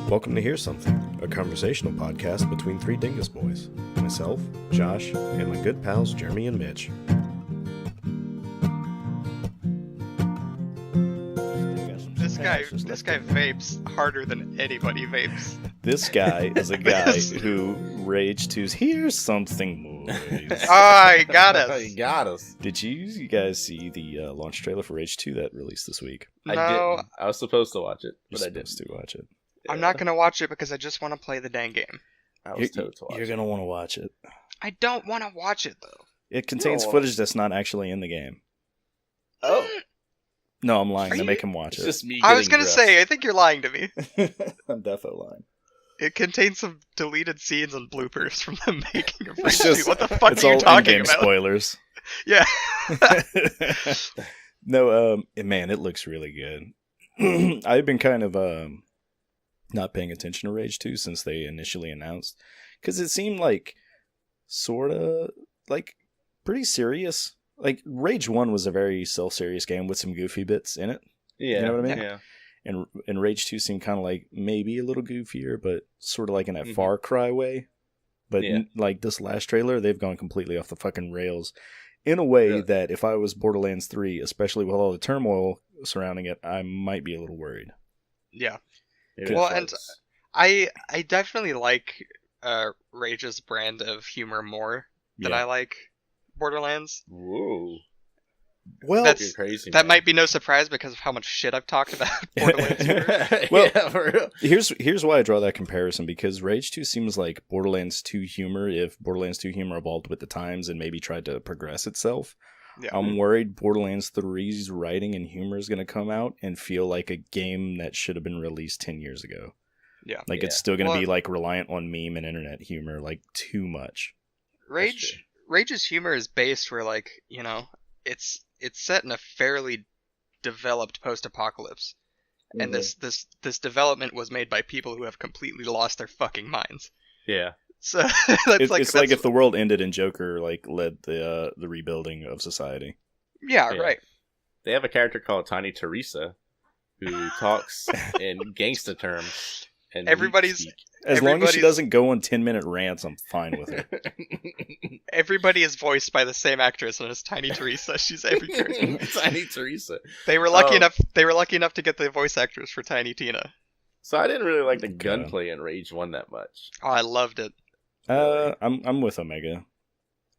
Welcome to Hear Something, a conversational podcast between three Dingus boys. Myself, Josh, and my good pals Jeremy and Mitch. This guy vapes harder than anybody vapes. This guy is a guy who Rage 2's Here's Something movies. Oh, he got us. He got us. Did you guys see the launch trailer for Rage 2 that released this week? No, I didn't. I was supposed to watch it, but You're I didn't. supposed to watch it. I'm not going to watch it because I just want to play the dang game. I was told to watch You're it. going to want to watch it. I don't want to watch it, though. It contains No. footage that's not actually in the game. Oh, No, I'm lying. Are They you- make him watch it's it. just me. I was going going to say, I think you're lying to me. I'm definitely lying. It contains some deleted scenes and bloopers from the making of Rage It's 2. just- What the fuck It's are you all talking in-game about? spoilers. Yeah. No, man, it looks really good. I've been kind of not paying attention to Rage 2 since they initially announced, because it seemed like sort of like pretty serious. Like Rage 1 was a very self-serious game with some goofy bits in it, Yeah, you know what I mean? Yeah. and Rage 2 seemed kind of like maybe a little goofier, but sort of like in that Mhm. Far Cry way. But Yeah. like this last trailer, they've gone completely off the fucking rails in a way Really? that if I was Borderlands 3, especially with all the turmoil surrounding it, I might be a little worried. Yeah. It Well, is and like- I definitely like Rage's brand of humor more than Yeah. I like Borderlands. Whoa, Well, That's- you're crazy. That man. might be no surprise because of how much shit I've talked about Borderlands humor. Well, yeah, for real. here's why I draw that comparison, because Rage 2 seems like Borderlands 2 humor if Borderlands 2 humor evolved with the times and maybe tried to progress itself. Yeah. I'm worried Borderlands 3's writing and humor is going to come out and feel like a game that should have been released 10 years ago. Yeah. Like Yeah. it's still going to Well- be like reliant on meme and internet humor like too much. Rage's humor is based where, like, you know, it's set in a fairly developed post-apocalypse, and Mm-hmm. this development was made by people who have completely lost their fucking minds. Yeah, So that's It's like that's- if the world ended and Joker like led the rebuilding of society. yeah, Yeah. right. they have a character called Tiny Teresa who talks in gangsta terms. And Everybody's- speak. As long as she Everybody's- doesn't go on 10-minute rants, I'm fine with it. Everybody is voiced by the same actress, and it's Tiny Teresa. She's every character. Tiny Teresa. They were lucky Oh. enough. They were lucky enough to get the voice actress for Tiny Tina. So I didn't really like the Okay. gunplay in Rage 1 that much. Oh, I loved it. I'm with Omega.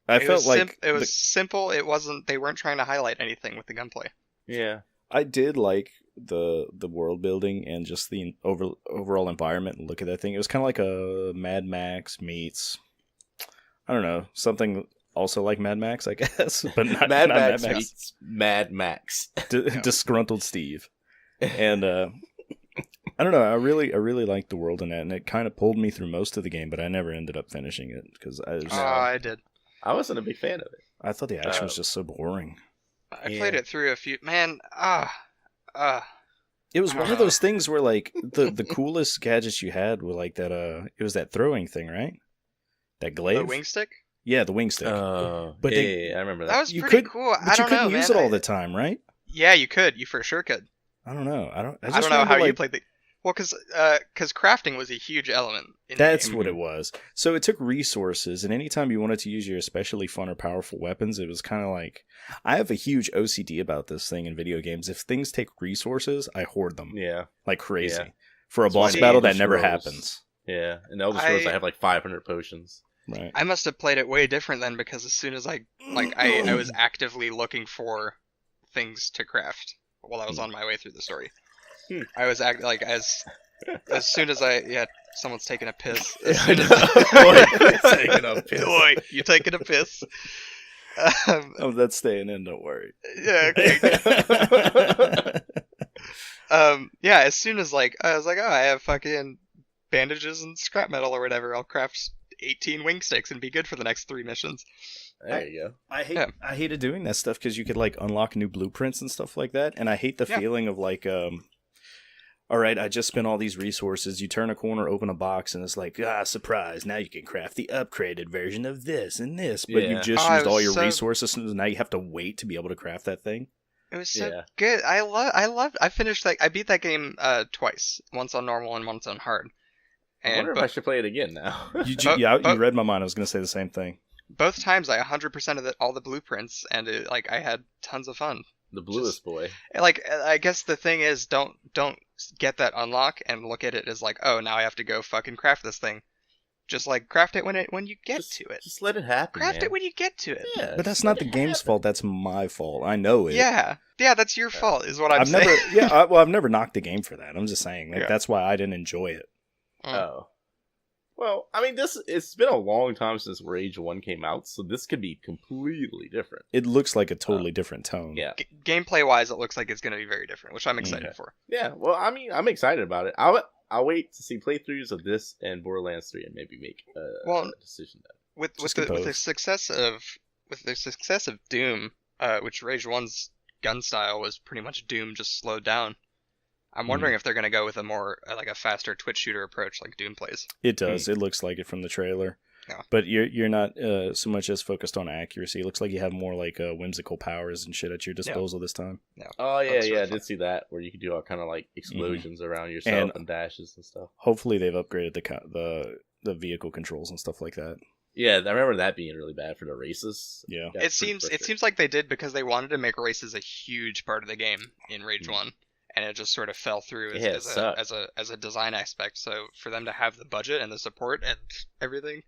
I It felt was like it was simple. It wasn't. They weren't trying to highlight anything with the gunplay. Yeah. I did like the world building and just the overall environment and look at that thing. It was kind of like a Mad Max meets, I don't know, something also like Mad Max, I guess, but not Mad not Max Mad Max. meets Mad Max. Disgruntled Steve. And I don't know. I really liked the world in that, and it kind of pulled me through most of the game, but I never ended up finishing it because Oh, I did. I wasn't a big fan of it. I thought the action was just so boring. I Yeah. played it through a few. Man, It was one of Ah. those things where like the coolest gadgets you had were like that. It was that throwing thing, right? That glaive. the wing stick. Yeah, the wing stick. Oh, But yeah, they- yeah, I remember That that. was You pretty could- cool. but I you don't couldn't know, use man. it all the time, right? Yeah, you could. You for sure could. I don't know. I don't I don't know how you played the. Well, because crafting was a huge element. In That's the game. what it was. So it took resources, and anytime you wanted to use your especially fun or powerful weapons, it was kind of like, I have a huge OCD about this thing in video games. If things take resources, I hoard them Yeah, like crazy. Yeah. For a That's why boss the battle, that Elder never Scrolls- happens. yeah. In Elder Scrolls, I have like 500 potions. Right. I must have played it way different then, because as soon as I was actively looking for things to craft while I was on my way through the story. I was as soon as someone's taking a piss. As soon as Taking a piss. Oi, you taking a piss? Oh, that's staying in. Don't worry. Yeah. Okay. Yeah. As soon as I was like, oh, I have fucking bandages and scrap metal or whatever. I'll craft 18 wing sticks and be good for the next 3 missions. There you go. I hated doing that stuff because you could like unlock new blueprints and stuff like that, and I hate the Yeah. feeling of like, all right, I just spent all these resources. You turn a corner, open a box, and it's like, surprise! Now you can craft the upgraded version of this and this, but Yeah. you've just Oh, used all your so- resources, and now you have to wait to be able to craft that thing. It was so Yeah. good. I finished I beat that game twice. Once on normal and once on hard. I wonder And if I should play it again now. You read my mind. I was gonna say the same thing. both times I 100% of all the blueprints, and I had tons of fun. The bluest boy. I guess the thing is, don't get that unlock and look at it as like, oh, now I have to go fucking craft this thing. Just like craft it when you get to it. Just let it happen. Craft man. it when you get to it. Yeah, But that's just not let the it game's happen. fault. That's my fault. I know it. Yeah, that's your fault, is what I'm I've saying. never. I've never knocked the game for that. I'm just saying Yeah. that's why I didn't enjoy it. Oh. Well, I mean, it's been a long time since Rage 1 came out, so this could be completely different. It looks like a totally different tone. Yeah. Gameplay wise, it looks like it's going to be very different, which I'm excited Okay. for. Yeah, well, I mean, I'm excited about it. I'll wait to see playthroughs of this and Borderlands 3 and maybe make a decision then. With Just the compose. success of Doom, which Rage 1's gun style was pretty much Doom just slowed down. I'm wondering if they're going to go with a more like a faster twitch shooter approach like Doom plays. It does. It looks like it from the trailer. Yeah. But you're not so much as focused on accuracy. It looks like you have more like whimsical powers and shit at your disposal this time. Yeah. Oh, yeah, That's really I fun. did see that, where you could do all kind of like explosions around yourself and dashes and stuff. Hopefully they've upgraded the vehicle controls and stuff like that. Yeah, I remember that being really bad for the races. Yeah. That's It seems like they did because they wanted to make races a huge part of the game in Rage 1. And it just sort of fell through Yeah, it sucked. as a design aspect. So for them to have the budget and the support and everything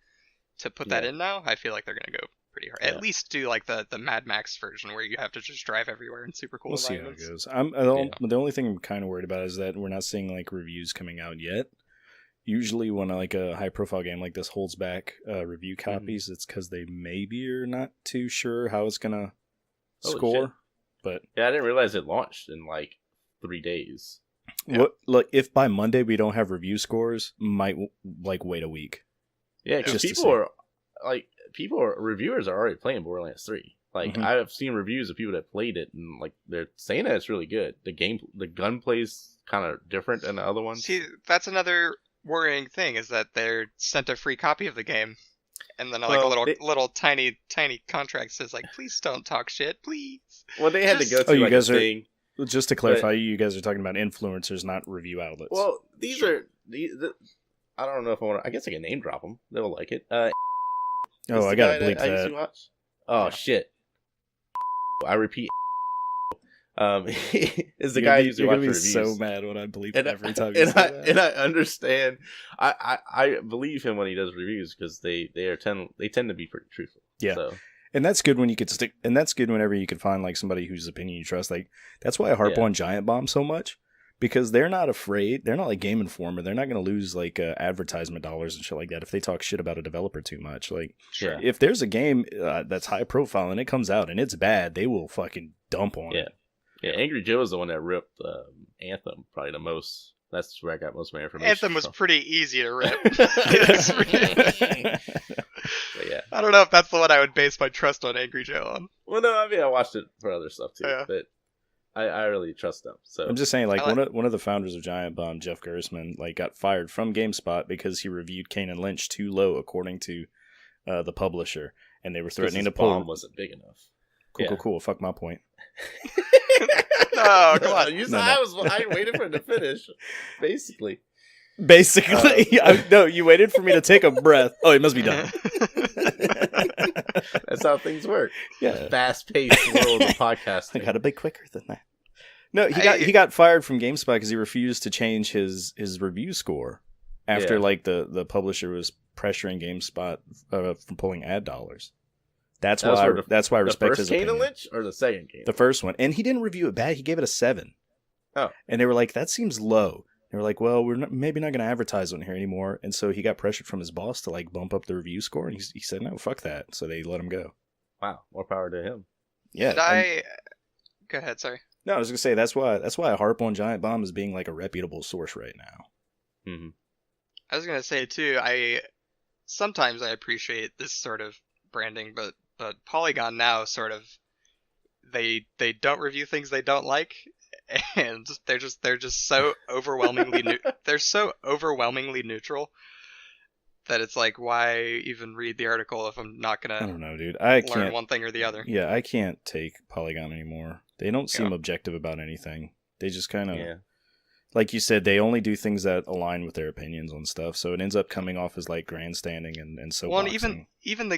to put that in now, I feel like they're gonna go pretty hard. Yeah. At least do like the Mad Max version where you have to just drive everywhere in super cool We'll see how it environments. goes. The only thing I'm kind of worried about is that we're not seeing like reviews coming out yet. Usually, when like a high profile game like this holds back review copies, it's because they maybe are not too sure how it's gonna Holy score. shit. But Yeah, I didn't realize it launched in like 3 days. what like if by Monday we don't have review scores, might like wait a week. Yeah, because Just to reviewers are already playing Borderlands 3. Like, Mhm. I've seen reviews of people that played it, and like they're saying that it's really good. The gunplay's kind of different than the other ones. See, that's another worrying thing is that they're sent a free copy of the game, and then like Well, a little tiny contract says like, please don't talk shit, please. Well, they had to go Just- through you like guys a are- thing. Just to clarify, you guys are talking about influencers, not review outlets. Well, these are I don't know if I want to. I guess I can name drop them. They'll like it. Is oh, I the gotta guy bleep I used to that. watch? Oh Yeah. shit! I repeat. Is the You're guy I gonna be- used to you're watch gonna be reviews. so mad when I bleep And every time you say that. and I understand. I believe him when he does reviews because they tend to be pretty truthful. Yeah. So, And that's good when you could stick. And that's good whenever you can find like somebody whose opinion you trust. Like that's why I harp Yeah. on Giant Bomb so much, because they're not afraid. They're not like Game Informer. They're not going to lose like advertisement dollars and shit like that if they talk shit about a developer too much. Like Sure. if there's a game that's high profile and it comes out and it's bad, they will fucking dump on it. Yeah, Angry Joe is the one that ripped Anthem probably the most. That's where I got most of my information. Anthem was from. pretty easy to rip. But yeah. I don't know if that's the one I would base my trust on Angry Joe on. Well, no, I mean I watched it for other stuff too, Yeah. but I really trust them. So I'm just saying, like, I like- one of the founders of Giant Bomb, Jeff Gersman, like got fired from GameSpot because he reviewed Kane and Lynch too low, according to the publisher, and they were threatening to pull. bomb wasn't big enough. Cool. Fuck my point. No, come on. You No, I waited for it to finish. Basically, Basically, no, you waited for me to take a breath. Oh, it must be done. that's how things work. Yeah, Fast-paced world of I podcasting. got to be quicker than that. No, he got fired from GameSpot because he refused to change his review score after Yeah. like the publisher was pressuring GameSpot from pulling ad dollars. That's That was why for that's why I The respect first his Kane and opinion. Lynch or the second Kane? The first one, and he didn't review it bad. He gave it a 7. Oh. And they were like, "That seems low." They were like, "Well, we're maybe not going to advertise on here anymore." And so he got pressured from his boss to like bump up the review score, and he said, "No, fuck that." So they let him go. Wow, more power to him. Yeah. Did Go ahead, sorry. No, I was gonna say that's why I harp on Giant Bomb as being like a reputable source right now. Mm-hmm. I was gonna say too, sometimes I appreciate this sort of branding, but Polygon now sort of they don't review things they don't like, and they're just so overwhelmingly they're so overwhelmingly neutral that it's like, why even read the article if I'm not I gonna don't know, dude. I learn can't. one thing or the other? Yeah, I can't take Polygon anymore. They don't seem Yeah. objective about anything. They just kind of, Yeah. like you said, they only do things that align with their opinions on stuff. So it ends up coming off as like grandstanding and soapboxing. Well, and even the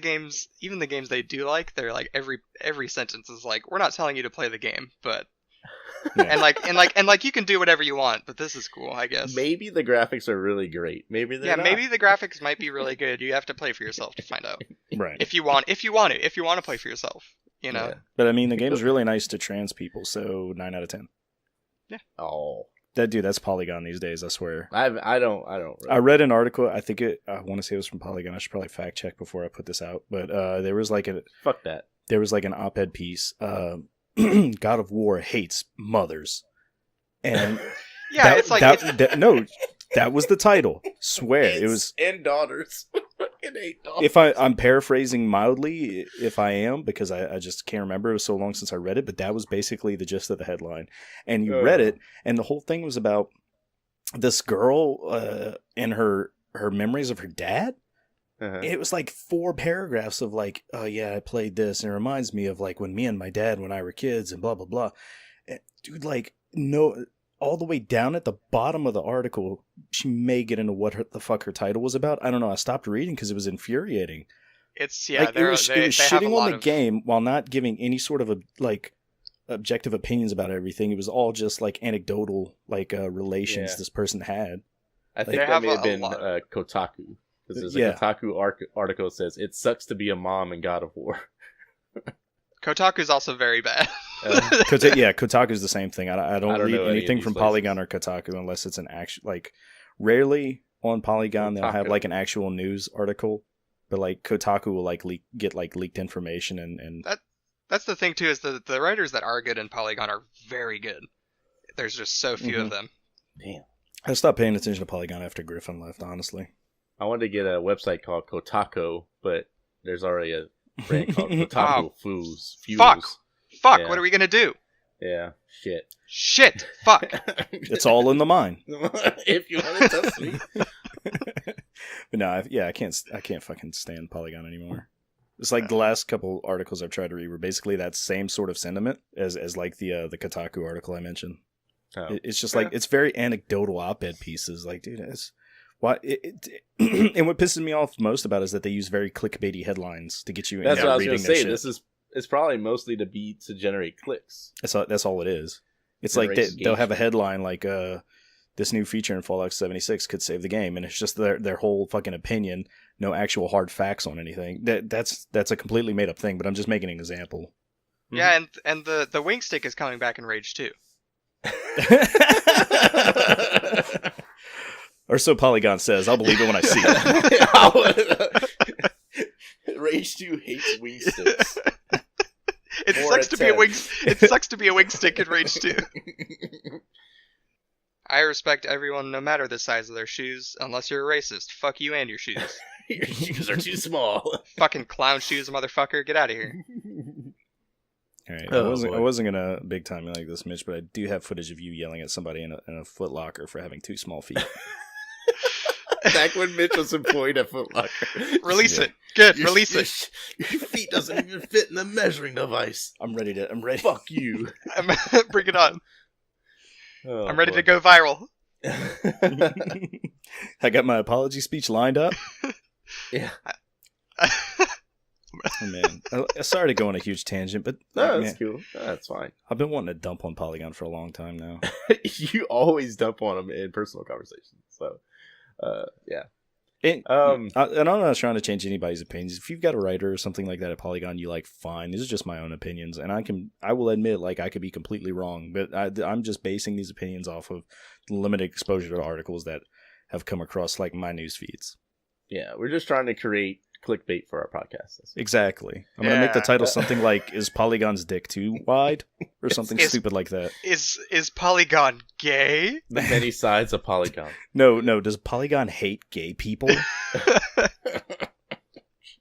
games they do like, they're like every sentence is like, we're not telling you to play the game, but Yeah. and like you can do whatever you want, but this is cool, I guess. Maybe the graphics are really great. Maybe they're not. Maybe the graphics might be really good. You have to play for yourself to find out. Right. If you want to play for yourself, you know. Yeah. But I mean, the game's really nice to trans people, so 9 out of 10. Oh, That's Polygon these days, I swear. I don't. Really. I read an article, I want to say it was from Polygon. I should probably fact check before I put this out. But there was like Fuck that. an op-ed piece. God of War hates mothers. And Yeah, it's like that was the title. Swear. It was. and daughters. Fucking hate daughters. I'm paraphrasing mildly, if I am, because I just can't remember. It was so long since I read it, but that was basically the gist of the headline. And you read it, and the whole thing was about this girl and her memories of her dad. Uh-huh. It was like 4 paragraphs of like, oh yeah, I played this, and it reminds me of like when me and my dad, when I were kids, and blah blah blah. And, dude, like, no, all the way down at the bottom of the article, she may get into what the fuck her title was about. I don't know. I stopped reading because it was infuriating. it's Like, it was they have a shitting lot on the of game while not giving any sort of like objective opinions about everything. It was all just like anecdotal, like relations Yeah. this person had. I think They that have may have a been lot. Kotaku. Because there's a Yeah. Kotaku article that says, it sucks to be a mom in God of War. Kotaku's also very bad. Kotaku's the same thing. I don't I don't read know any of anything these from places. Polygon or Kotaku unless it's an actual, like, rarely on Polygon they'll have Kotaku. like an actual news article, but like Kotaku will like get like leaked information and That's the thing too, is the writers that are good in Polygon are very good. There's just so few of them. Damn. I stopped paying attention to Polygon after Griffin left, honestly. I wanted to get a website called Kotaku, but there's already a brand called Kotaku Oh. Fools. Fuck! Yeah. What are we gonna do? Yeah, shit. Shit! Fuck! It's all in the mind. If you want to test me. But no, I can't fucking stand Polygon anymore. It's like the last couple articles I've tried to read were basically that same sort of sentiment as like the Kotaku article I mentioned. Oh. It's just like, it's very anecdotal op-ed pieces. Like, dude, it's why and what pisses me off most about it is that they use very clickbaity headlines to get you That's what I was reading going to their say. shit. It's probably mostly to generate clicks. That's all it is. It's like Generates they'll have a engagement. headline like this new feature in Fallout 76 could save the game, and it's just their whole fucking opinion, no actual hard facts on anything. That's a completely made up thing, but I'm just making an example. Yeah, and the wing stick is coming back in Rage 2. Or so Polygon says. I'll believe it when I see it. Rage 2 hates wing sticks. It Or sucks a to be a 10. wing. It sucks to be a wing stick in Rage 2. I respect everyone, no matter the size of their shoes, unless you're a racist. Fuck you and your shoes. Your shoes are too small. Fucking clown shoes, motherfucker. Get out of here. All right, Oh, I boy. wasn't gonna big time you like this, Mitch, but I do have footage of you yelling at somebody in a Foot Locker for having too small feet. Back when Mitch was employed at Foot Locker. Release Yeah. it. Good. Release it. Your feet doesn't even fit in the measuring device. I'm ready. Fuck you. Bring it on. Oh, I'm ready to go viral. I got my apology speech lined up. Yeah. Oh, man, sorry to go on a huge tangent, but No, man, that's cool. No, that's fine. I've been wanting to dump on Polygon for a long time now. You always dump on them in personal conversations. So, yeah. And, Um, and I'm not trying to change anybody's opinions. If you've got a writer or something like that at Polygon you like, fine. These are just my own opinions, and I will admit, like, I could be completely wrong, but I'm just basing these opinions off of limited exposure to articles that have come across like my news feeds. Yeah, we're just trying to create clickbait for our podcast. That's it. Exactly. I'm gonna make the Yeah. title something like "Is Polygon's dick too wide?" or something Is- stupid like that. Is Polygon gay? The many sides of Polygon. No. Does Polygon hate gay people?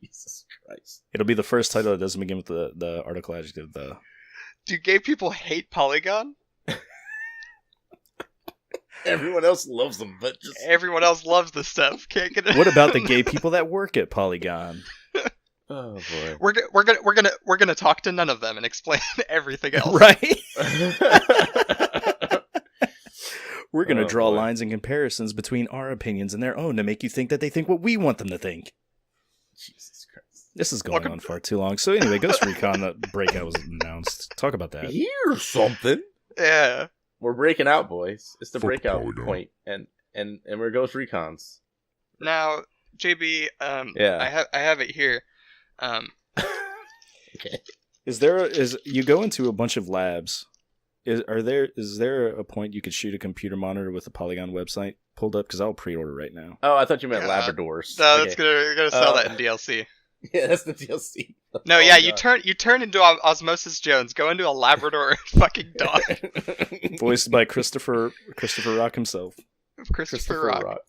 Jesus Christ. It'll be the first title that doesn't begin with the article adjective. Do gay people hate Polygon? Everyone else loves them, but just Everyone else loves this stuff. Can't get it. What about the gay people that work at Polygon? oh boy. We're gonna talk to none of them and explain everything else. Right? We're going to Oh, draw boy. lines and comparisons between our opinions and their own to make you think that they think what we want them to think. Jesus Christ. This is going Welcome- on far too long. So anyway, Ghost Recon Breakout was announced. Talk about that. Here's something. Yeah. We're breaking out, boys. It's the Fuck breakout Polygon. point, and we're Ghost Recons. Now, JB, Yeah. I have it here. Okay. Is you go into a bunch of labs? Is there a point you could shoot a computer monitor with a Polygon website pulled up? Because I'll pre-order right now. Oh, I thought you meant Yeah. Labradors. No, Okay. that's you're gonna sell that in DLC. Yeah, that's the DLC. No, Oh, yeah, God. you turn into Osmosis Jones. Go into a Labrador fucking dog. Voiced by Christopher Rock himself. Christopher Rock.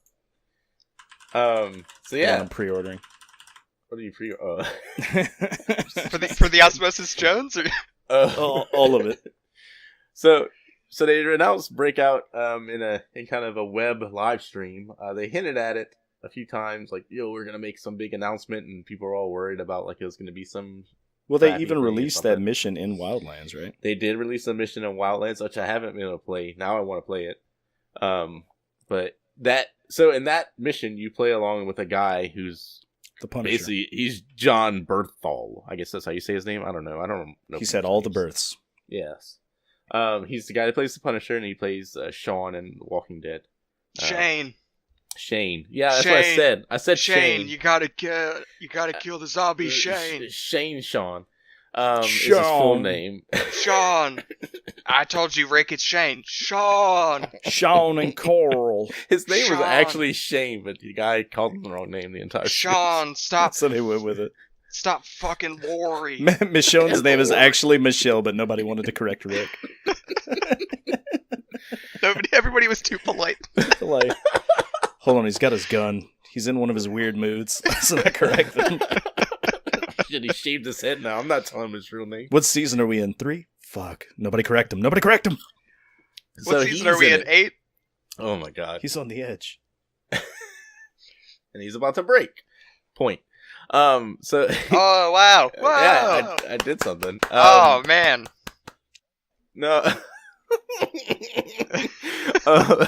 So yeah, I'm pre-ordering. what are you pre? For the Osmosis Jones? Or... all of it. So they announced Breakout in kind of a web live stream. They hinted at it a few times, like, yo, we're gonna make some big announcement, and people are all worried about like it was gonna be some. Well, they crappy even thing or released that something. mission in Wildlands, right? They did release a mission in Wildlands, which I haven't been able to play. Now I want to play it. But in that mission, you play along with a guy who's The Punisher. basically he's John Berthal. I guess that's how you say his name. I don't know. He said all the births. Yes. He's the guy that plays the Punisher, and he plays Sean in The Walking Dead. Shane. Yeah, that's what I Shane. said. I said Shane, Shane. you gotta kill the zombie, Shane. Shane Sean. Is his full Sean. name. Sean. I told you, Rick, it's Shane. Sean. Sean and Coral. His name was Sean. actually Shane, but the guy called him the wrong name the entire Sean, stop So they went with it. fucking Lori. Michonne's name is actually Michelle, but nobody wanted to correct Rick. Everybody was too polite. Like, hold on, he's got his gun. He's in one of his weird moods. So I correct him. Shit, he shaved his head now. I'm not telling him his real name. What season are we in? 3? Fuck. Nobody correct him. Nobody correct him. What season are we in? 8? Oh my god. He's on the edge. And he's about to break. Point. So Oh, wow. Whoa. yeah, I did something. Oh, man. No. uh,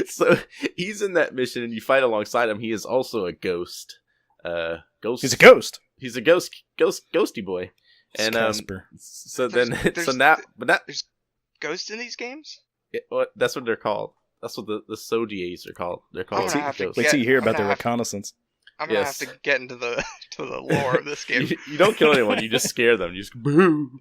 so he's in that mission, and you fight alongside him. He is also a ghost. Ghost. He's a ghost. He's a ghosty boy. It's And Casper. so then, There's- so now, but that Ghosts in these games? that's what they're called. That's what the Sodiers are called. They're I'm called gonna have to ghosts. Wait till you hear I'm about gonna their have- reconnaissance. I'm gonna Yes. have to get into the to the lore of this game. You don't kill anyone. You just scare them. You just boo.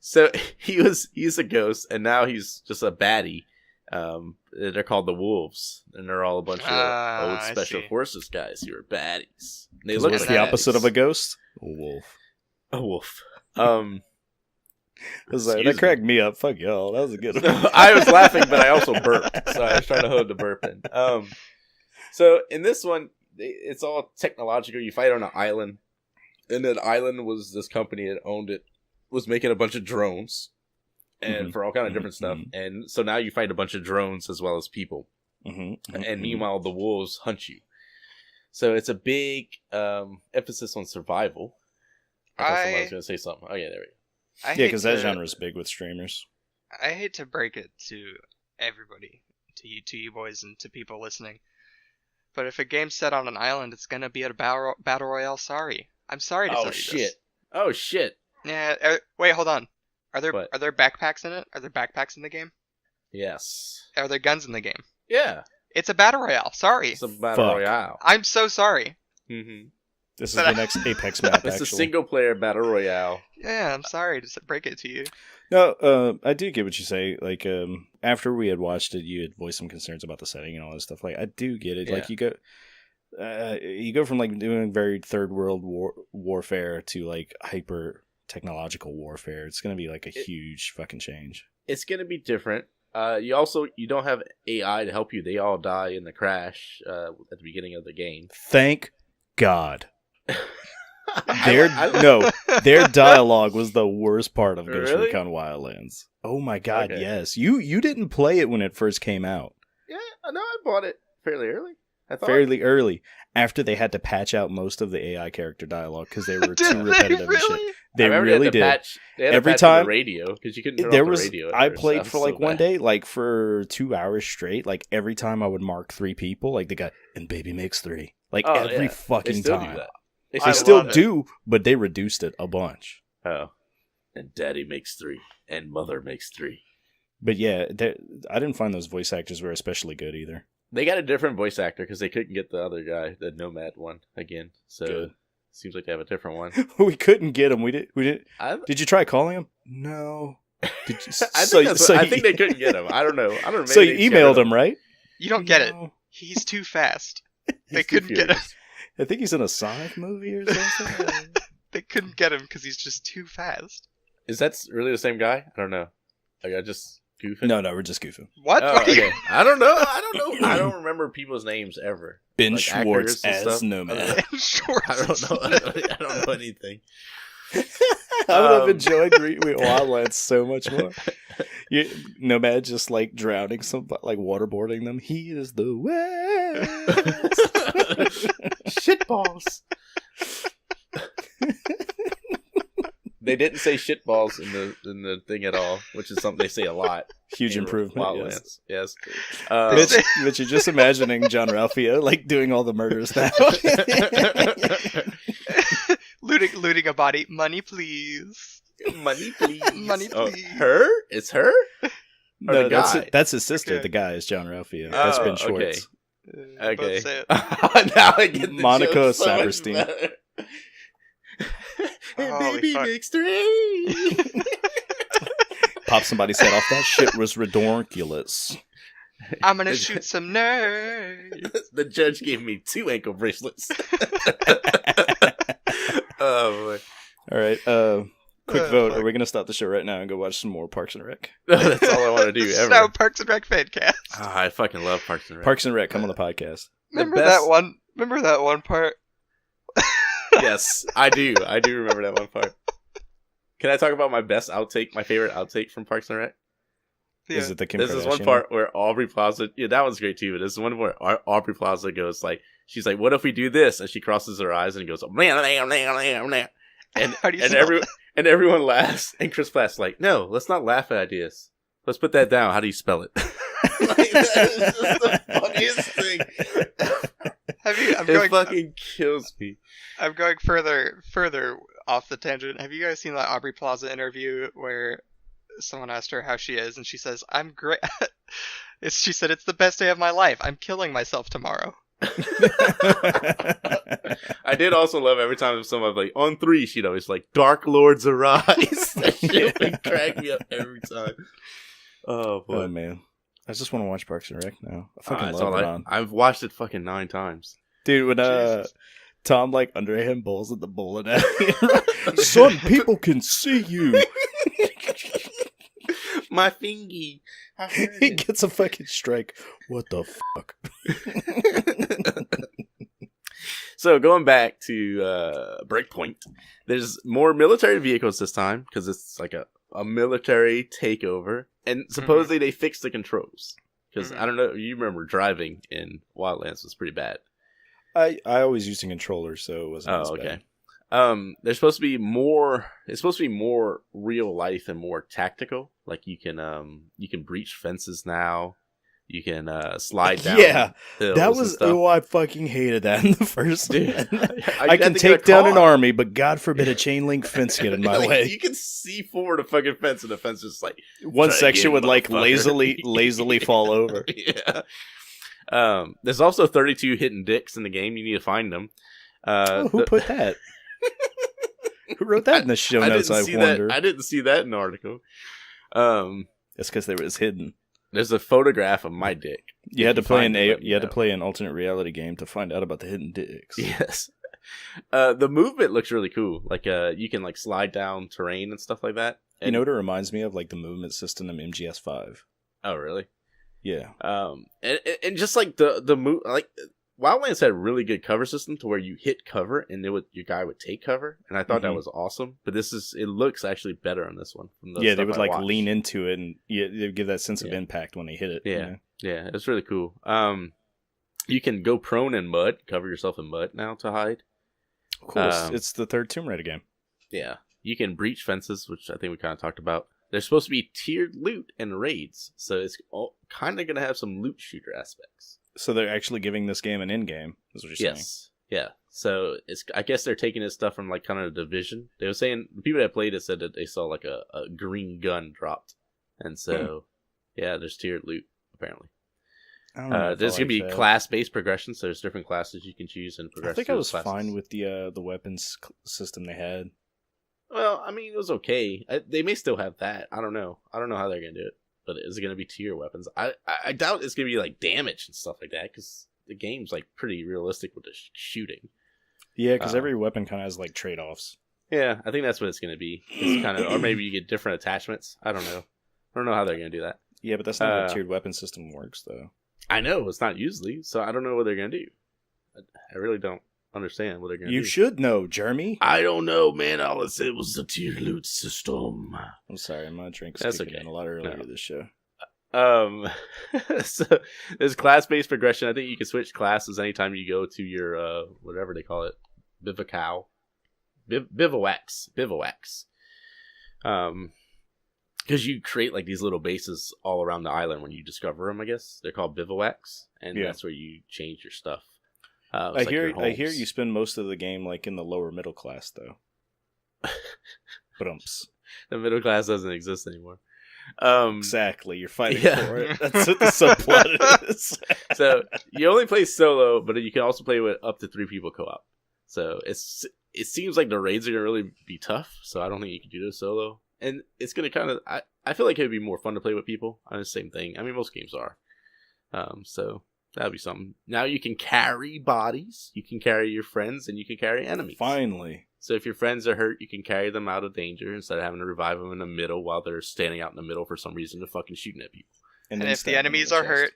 So he's a ghost, and now he's just a baddie. They're called the Wolves, and they're all a bunch of old I special see. forces guys who are baddies. They Because look what's like the baddies. opposite of a ghost? A wolf. a wolf. I was like, Excuse that cracked me up. Fuck y'all. That was a good one. I was laughing, but I also burped, so I was trying to hold the burp in. So in this one, it's all technological. You fight on an island, and that island was this company that owned it, was making a bunch of drones, and Mhm. for all kind of different stuff. Mhm. And so now you fight a bunch of drones as well as people. Mm-hmm. And meanwhile, the wolves hunt you. So it's a big emphasis on survival. I thought someone was going to say something. Oh yeah, there we go. I Yeah, hate because that to- genre is big with streamers. I hate to break it to everybody, to you boys, and to people listening. But if a game's set on an island, it's gonna be a battle royale. Sorry, I'm sorry to tell Oh you shit! this. Oh shit! Yeah. Wait, hold on. Are there What? backpacks in it? Are there backpacks in the game? Yes. Are there guns in the game? Yeah. It's a battle royale. Sorry. It's a battle Fuck. royale. I'm so sorry. Mm-hmm. This is But the I- next Apex map, It's actually. a single player battle royale. Yeah, I'm sorry to break it to you. No, I do get what you say. Like, after we had watched it, you had voiced some concerns about the setting and all this stuff. Like, I do get it. Yeah. Like, you go from like doing very third world warfare to like hyper technological warfare. It's gonna be like a huge fucking change. It's gonna be different. You don't have AI to help you. They all die in the crash at the beginning of the game. Thank God. Their dialogue was the worst part of Ghost Really? Recon Wildlands. Oh my god, Okay. yes. You didn't play it when it first came out. Yeah, I know. I bought it fairly early. I thought. Fairly early, after they had to patch out most of the AI character dialogue because they were Did too repetitive they and shit. really? They I remember really had to did. They had to Every patch time- the radio because you couldn't turn There off was the radio. at I first. played That was for so like one bad. day, like for 2 hours straight. Like every time I would mark 3 people, like the guy and baby makes 3. Like Oh, every yeah. They fucking still time. do that. They I still love it. do, but they reduced it a bunch. Oh, and Daddy makes 3, and Mother makes 3. But yeah, I didn't find those voice actors were especially good either. They got a different voice actor because they couldn't get the other guy, the Nomad one, again. So Good. seems like they have a different one. We couldn't get him. We did. I Did you try calling him? No. Did you, I think they couldn't get him. I don't know. I don't know. So maybe you they scared emailed him, right? You don't get it. No. He's too fast. They He's too couldn't get him. furious. I think he's in a Sonic movie or something. They couldn't get him because he's just too fast. Is that really the same guy? I don't know. Like, I just goofing. No, we're just goofing. What? Oh, okay. I don't know. I don't remember people's names ever. Ben Like Schwartz actors and as stuff? Nomad. Schwartz. I don't know. I don't know anything. I would have Um, enjoyed Wildlands so much more. Nomad just like drowning like waterboarding them. He is the West. Shitballs. They didn't say shitballs in the thing at all, which is something they say a lot. Huge in improvement. Wildlands. Yes. Mitch, you're just imagining John Ralphio like doing all the murders now. looting a body. Money, please. Money, please. Money, Oh, please. her? It's her? No, the that's guy? That's his sister. Okay. The guy is John Ralphio. That's Oh, Ben Schwartz. Okay. Both say it. Now I get the Monica joke so much Saperstein. better. And Holy baby fuck. makes 3. Pop somebody's head off. That shit was redonkulous. I'm gonna shoot some nerds. The judge gave me 2 ankle bracelets. Oh boy. All right. Quick Oh, vote. fuck. Are we gonna stop the show right now and go watch some more Parks and Rec? That's all I want to do ever. No, Parks and Rec fancast. Ah, I fucking love Parks and Rec. Parks and Rec, come on the podcast. Remember best- that one? Remember that one part? Yes, I do. I do remember that one part. Can I talk about my best outtake, my favorite outtake from Parks and Rec? Yeah. Is it the Kim This Kardashian? is one part where Aubrey Plaza, yeah, that one's great too, but this is one where Aubrey Plaza goes like, she's like, what if we do this? And she crosses her eyes and goes, and How do you and spell everyone laughs, and Chris Pratt's like, no, let's not laugh at ideas. Let's put that down. How do you spell it? Like, that is just the funniest thing. It fucking kills me. I'm going further off the tangent. Have you guys seen that Aubrey Plaza interview where someone asked her how she is, and she says, "I'm great." She said, "It's the best day of my life. I'm killing myself tomorrow." I did also love every time someone was like, on 3, she'd always like, Dark Lords arise. That shit would crack me up every time. Oh, boy. Oh man, I just want to watch Parks and Rec now. I fucking That's love all it on. I've watched it fucking 9 times. Dude, when Jesus. Tom like underhand bowls at the bowling alley. Son, people can see you. My fingy. He gets a fucking strike. What the fuck? So going back to Breakpoint, there's more military vehicles this time because it's like a military takeover, and supposedly they fixed the controls because I don't know. You remember driving in Wildlands was pretty bad. I always used a controller, so it wasn't as Oh, okay. bad. There's supposed to be more. It's supposed to be more real life and more tactical. Like you can breach fences now. You can slide down. Yeah, hills that and was stuff. I fucking hated that in the first Dude, one. I I had can to get a take down an car. army, but God forbid a chain link fence get in my Like, way. You can see forward a fucking fence, and the fence is like One try section again, would like motherfucker. lazily fall over. Yeah. There's also 32 hidden dicks in the game. You need to find them. Who put that? Who wrote that in the show notes? I wonder. I didn't see that in the article. That's because it was hidden. There's a photograph of my dick. You had to If you play find it, let me you had to know. play an alternate reality game to find out about the hidden dicks. Yes. The movement looks really cool. Like you can like slide down terrain and stuff like that. You know what it reminds me of? Like the movement system in MGS5. Oh, really? Yeah. And just like the move, like Wildlands had a really good cover system to where you hit cover and your guy would take cover, and I thought that was awesome. But it looks actually better on this one. From the they would I watched. lean into it, and they give that sense of impact when they hit it. Yeah, it's really cool. You can go prone in mud, cover yourself in mud now to hide. Cool. It's the third Tomb Raider game. Yeah, you can breach fences, which I think we kind of talked about. There's supposed to be tiered loot and raids, so it's kind of going to have some loot shooter aspects. So they're actually giving this game an in-game, is what you're saying? Yeah. So I guess they're taking this stuff from like kind of the Division. They were saying, the people that played it said that they saw like a green gun dropped. And so, there's tiered loot, apparently. There's going to be class-based progression, so there's different classes you can choose and progress. I think I was fine with the weapons system they had. Well, I mean, it was okay. They may still have that. I don't know how they're going to do it. But is it going to be tier weapons? I doubt it's going to be like damage and stuff like that, because the game's like pretty realistic with the shooting. Yeah, because every weapon kind of has like trade-offs. Yeah, I think that's what it's going to be. It's kind of, or maybe you get different attachments. I don't know. I don't know how they're going to do that. Yeah, but that's not how a tiered weapon system works, though. I know it's not usually, so I don't know what they're going to do. I really don't understand what they're going to do. You should know, Jeremy. I don't know, man. All I said was the tier loot system. I'm sorry, my drink's That's kicking okay. in a lot earlier this show. So there's class-based progression. I think you can switch classes anytime you go to your whatever they call it, bivouacs. Because you create like these little bases all around the island when you discover them. I guess they're called bivouacs, and that's where you change your stuff. I hear you spend most of the game like in the lower middle class though. But the middle class doesn't exist anymore. Exactly, you're fighting for it. That's what the subplot is. So you only play solo, but you can also play with up to 3 people co-op. So it seems like the raids are gonna really be tough. So I don't think you can do this solo, and it's gonna kind of I feel like it'd be more fun to play with people on the same thing. I mean, most games are. So that'd be something. Now you can carry bodies, you can carry your friends, and you can carry enemies. Finally. So if your friends are hurt, you can carry them out of danger instead of having to revive them in the middle while they're standing out in the middle for some reason and fucking shooting at people. And if the enemies are hurt,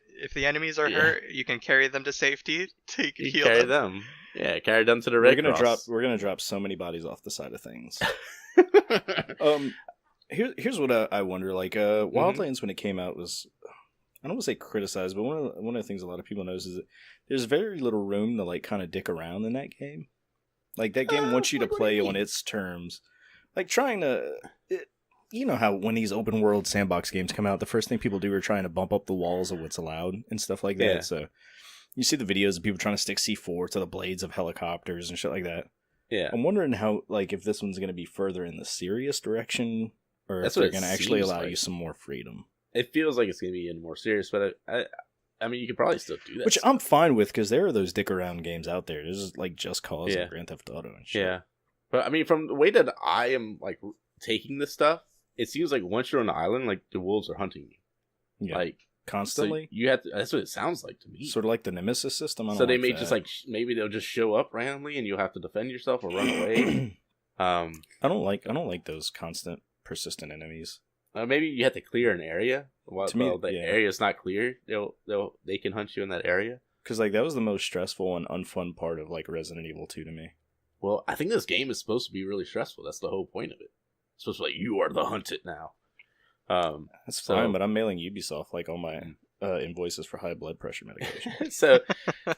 you can carry them to safety. You can heal carry them. Yeah, carry them to the Red Cross. We're gonna drop so many bodies off the side of things. Here's what I wonder. Like, Wildlands when it came out was, I don't want to say criticized, but one of the things a lot of people knows is that there's very little room to like kind of dick around in that game. Like that game wants you to play on its terms. Like trying to, you know how when these open world sandbox games come out, the first thing people do are trying to bump up the walls of what's allowed and stuff like that. Yeah. So you see the videos of people trying to stick C4 to the blades of helicopters and shit like that. Yeah, I'm wondering how, like, if this one's going to be further in the serious direction, or That's if they're what it going to actually seems allow like. you some more freedom. it feels like it's gonna be in more serious, but I mean, you could probably still do that. Which I'm fine with, because there are those dick around games out there. There's like Just Cause Yeah. and Grand Theft Auto and shit. Yeah, but I mean, from the way that I am like taking this stuff, it seems like once you're on the island, like the wolves are hunting you, Yeah. like Constantly. So you have to. That's what it sounds like to me. Sort of like the Nemesis system. I don't So they like may that. just like maybe they'll just show up randomly, and you'll have to defend yourself or run away. I don't like those constant, persistent enemies. Maybe you have to clear an area. While To me, the yeah. area's not clear, they can hunt you in that area. Because like that was the most stressful and unfun part of like Resident Evil 2 to me. Well, I think this game is supposed to be really stressful. That's the whole point of it. It's supposed to be like, you are the hunted now. That's So- fine, but I'm mailing Ubisoft like all my invoices for high blood pressure medication. So,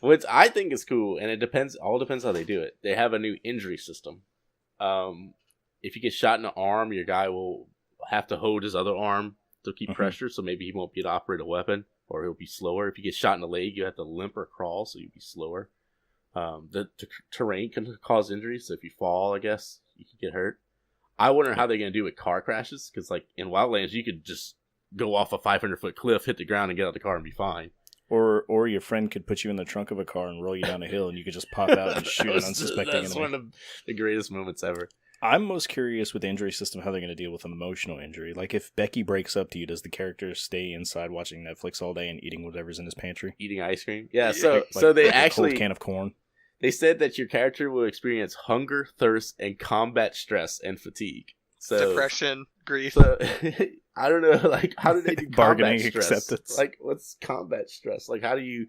what I think is cool, and it depends how they do it. They have a new injury system. If you get shot in the arm, your guy will have to hold his other arm to keep Mhm. pressure, so maybe he won't be able to operate a weapon, or he'll be slower. If you get shot in the leg, you have to limp or crawl, so you'll be slower. The terrain can cause injuries, so if you fall, I guess, you can get hurt. I wonder how they're going to do with car crashes, because like in Wildlands, you could just go off a 500-foot cliff, hit the ground, and get out of the car and be fine. Or your friend could put you in the trunk of a car and roll you down a hill, and you could just pop out and shoot an unsuspecting That's enemy. one of the greatest moments ever. I'm most curious with the injury system how they're going to deal with emotional injury. Like if Becky breaks up to you, does the character stay inside watching Netflix all day and eating whatever's in his pantry? Eating ice cream. Yeah, Yeah, so they like a actually cold can of corn. they said that your character will experience hunger, thirst, and combat stress and fatigue. So Depression, grief. So I don't know, like how do they do Bargaining combat stress? acceptance. Like what's combat stress? Like how do you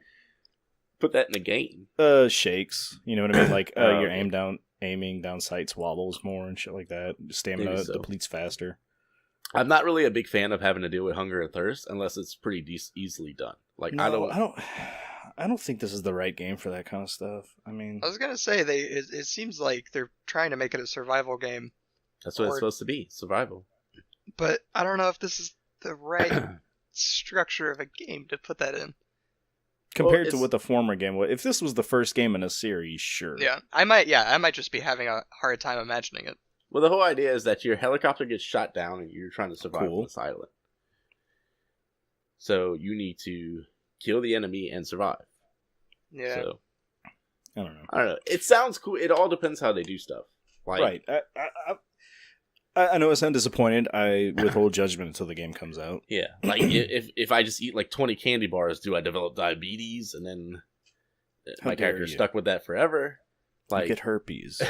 put that in the game? Shakes. You know what I mean? Like your Okay. aiming down sights wobbles more and shit like that. Stamina Maybe so. depletes faster. I'm not really a big fan of having to deal with hunger and thirst unless it's pretty easily done. Like No, I don't think this is the right game for that kind of stuff. I mean, I was gonna say it seems like they're trying to make it a survival game, that's what it's or- supposed to be, survival. but I don't know if this is the right structure of a game to put that in. compared to it's- what the former game was, if this was the first game in a series, sure. Yeah, I might just be having a hard time imagining it. Well, the whole idea is that your helicopter gets shot down and you're trying to survive Cool. on this island. So you need to kill the enemy and survive. Yeah. So I don't know. I don't know. It sounds cool. It all depends how they do stuff. Like, Right. I know I sound disappointed. I withhold judgment until the game comes out. Yeah. Like if I just eat like 20 candy bars, do I develop diabetes and then How my dare character's you. stuck with that forever? You Like get herpes.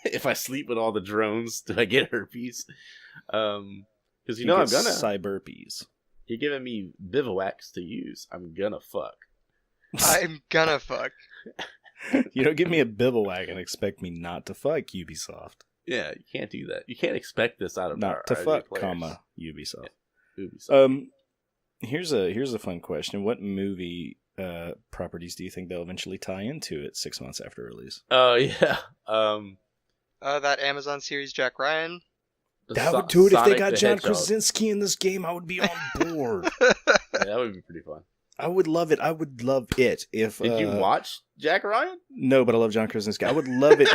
if I sleep with all the drones, do I get herpes? Because you You know I'm get gonna. cyberpies. You're giving me bivouacs to use. I'm gonna fuck. I'm gonna fuck. You don't give me a bivouac and expect me not to fuck Ubisoft. Yeah, you can't do that. You can't expect this out of Not to our fuck, players. comma, Ubisoft. Ubisoft. Here's a fun question. What movie properties do you think they'll eventually tie into it 6 months after release? Oh yeah. That Amazon series Jack Ryan. That would do it if they Sonic got the John Hedgehog. Krasinski in this game. I would be on board. Yeah, that would be pretty fun. I would love it. I would love it if. Did you watch Jack Ryan? No, but I love John Krasinski. I would love it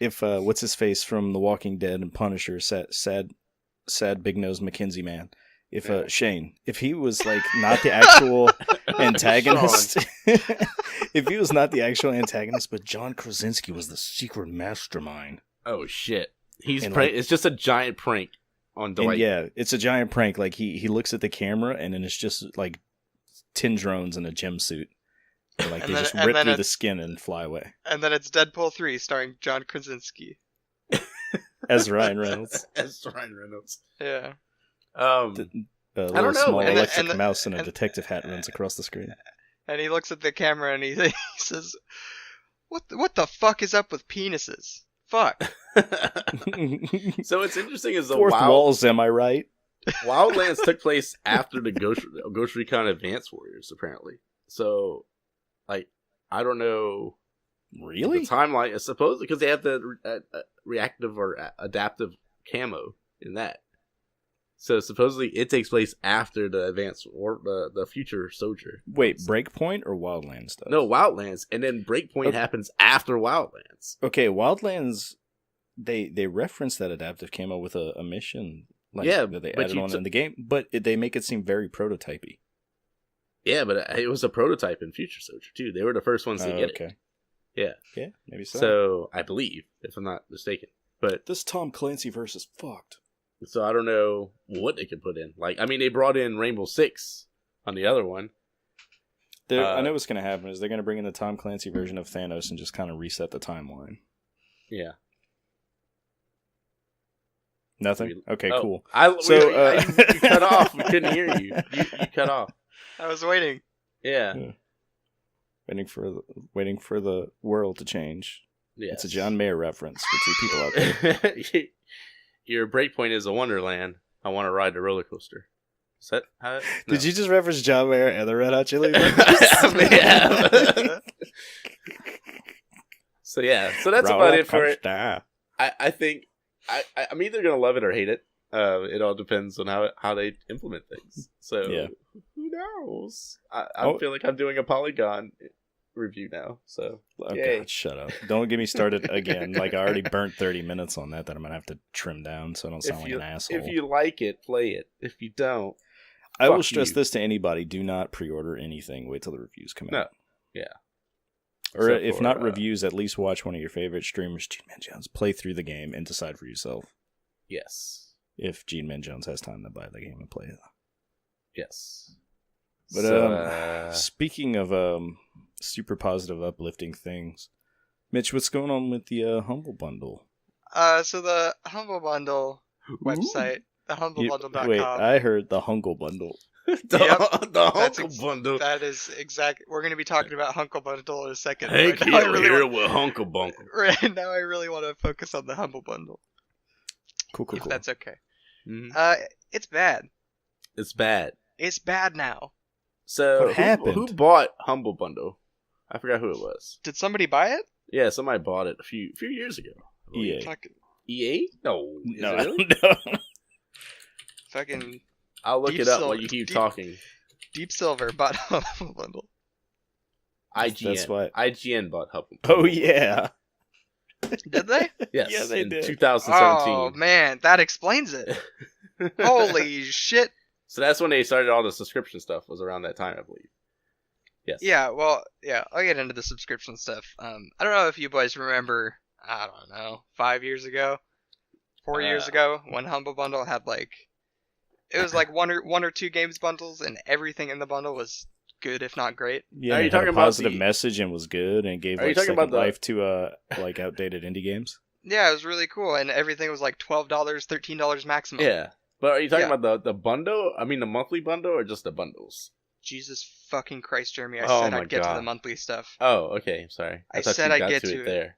if what's his face from The Walking Dead and Punisher, sad big nose Mackenzie man. If Yeah. Shane, if he was like not the actual antagonist, if he was not the actual antagonist, but John Krasinski was the secret mastermind. Oh shit. He's And, it's just a giant prank on Dwight. And yeah, it's a giant prank. Like he looks at the camera and then it's just like 10 drones in a gym suit. And, like And they then- just and rip then through the it's- skin and fly away. And then it's Deadpool 3 starring John Krasinski. As Ryan Reynolds. As Ryan Reynolds. Yeah. A don't little know, small man. electric mouse in a and- detective hat runs across the screen. And he looks at the camera and he says, "What the fuck is up with penises? Fuck." So what's interesting is the Fourth walls, am I right? Wildlands took place after the Ghost Recon Advanced Warriors, apparently. So, like, I don't know Really? the timeline. Is supposed because they have the reactive or adaptive camo in that. So supposedly it takes place after the Advanced or the Future Soldier. Wait, Breakpoint or Wildlands does? No, Wildlands, and then Breakpoint Okay. happens after Wildlands. Okay, Wildlands, they reference that adaptive camo with a mission. Like, Yeah, that they but added you on t- in the game, but they make it seem very prototypey. Yeah, but it was a prototype in Future Soldier too. They were the first ones to get it. Okay. Yeah. Yeah, maybe so. So I believe, if I'm not mistaken, but This Tom Clancy verse is fucked. so I don't know what they could put in. Like, I mean, they brought in Rainbow Six on the other one. I know what's going to happen is they're going to bring in the Tom Clancy version of Thanos and just kind of reset the timeline. Yeah. Nothing? Okay, Oh, cool. So So, you cut off. We couldn't hear you. You cut off. I was waiting. Yeah. Waiting for the world to change. Yes. It's a John Mayer reference for two people out there. Your breakpoint is a wonderland. I want to ride the roller coaster. Is that how? Did you just reference John Mayer and the Red Hot Chili Peppers? Yeah. So yeah, so that's about it for it. I think I'm either gonna love it or hate it. It all depends on how they implement things. So Yeah. who knows? I Oh. feel like I'm doing a Polygon review now. So Oh, yay. God, shut up. Don't get me started again. Like, I already burnt 30 minutes on that I'm going to have to trim down so I don't sound like an asshole. If you like it, play it. If you don't, I will fuck stress you. this to anybody. Do not pre-order anything. Wait till the reviews come No. out. Yeah. Or Except if for, not reviews, at least watch one of your favorite streamers, Gene Man Jones, play through the game and decide for yourself yes, if Gene Man Jones has time to buy the game and play it. yes. But So, speaking of super positive, uplifting things, Mitch, what's going on with the Humble Bundle? So the Humble Bundle website, Wait, thehumblebundle.com. I heard the Hungle Bundle. The That's Hunkle Bundle. That is exact. We're going to be talking about Hunkle Bundle in a second. Hank Right now, I Hill really here want, with Hunkle Bunkle. right now, I really want to focus on the Humble Bundle, Cool. if that's okay. Mm-hmm. It's bad. It's bad. It's bad now. So What happened? Who bought Humble Bundle? I forgot who it was. Did somebody buy it? Yeah, somebody bought it a few years ago. EA. Fucking, EA? No. Is No, it really? no. fucking I'll look Deep it up Sil- while you keep Deep- talking. Deep Silver bought Humble Bundle. IGN. That's what- IGN bought Humble Oh Bundle. yeah. Did they? Yes, Yeah, they in did. 2017. Oh man, that explains it. Holy shit. So that's when they started all the subscription stuff, was around that time, I believe. Yes. Yeah, well, yeah, I'll get into the subscription stuff. I don't know if you boys remember, I don't know, 5 years ago, 4 years ago, when Humble Bundle had it was like one or two games bundles, and everything in the bundle was good, if not great. Yeah, Are you it had talking a about positive the- message and was good and gave Are you like talking second about the- life to like outdated indie games. Yeah, it was really cool, and everything was like $12, $13 maximum. Yeah. But are you talking Yeah. about the bundle? I mean, the monthly bundle or just the bundles? Jesus fucking Christ, Jeremy! I Oh said my I'd get to God. the monthly stuff. Oh, okay. Sorry. I thought said you I'd got get to to it it. there.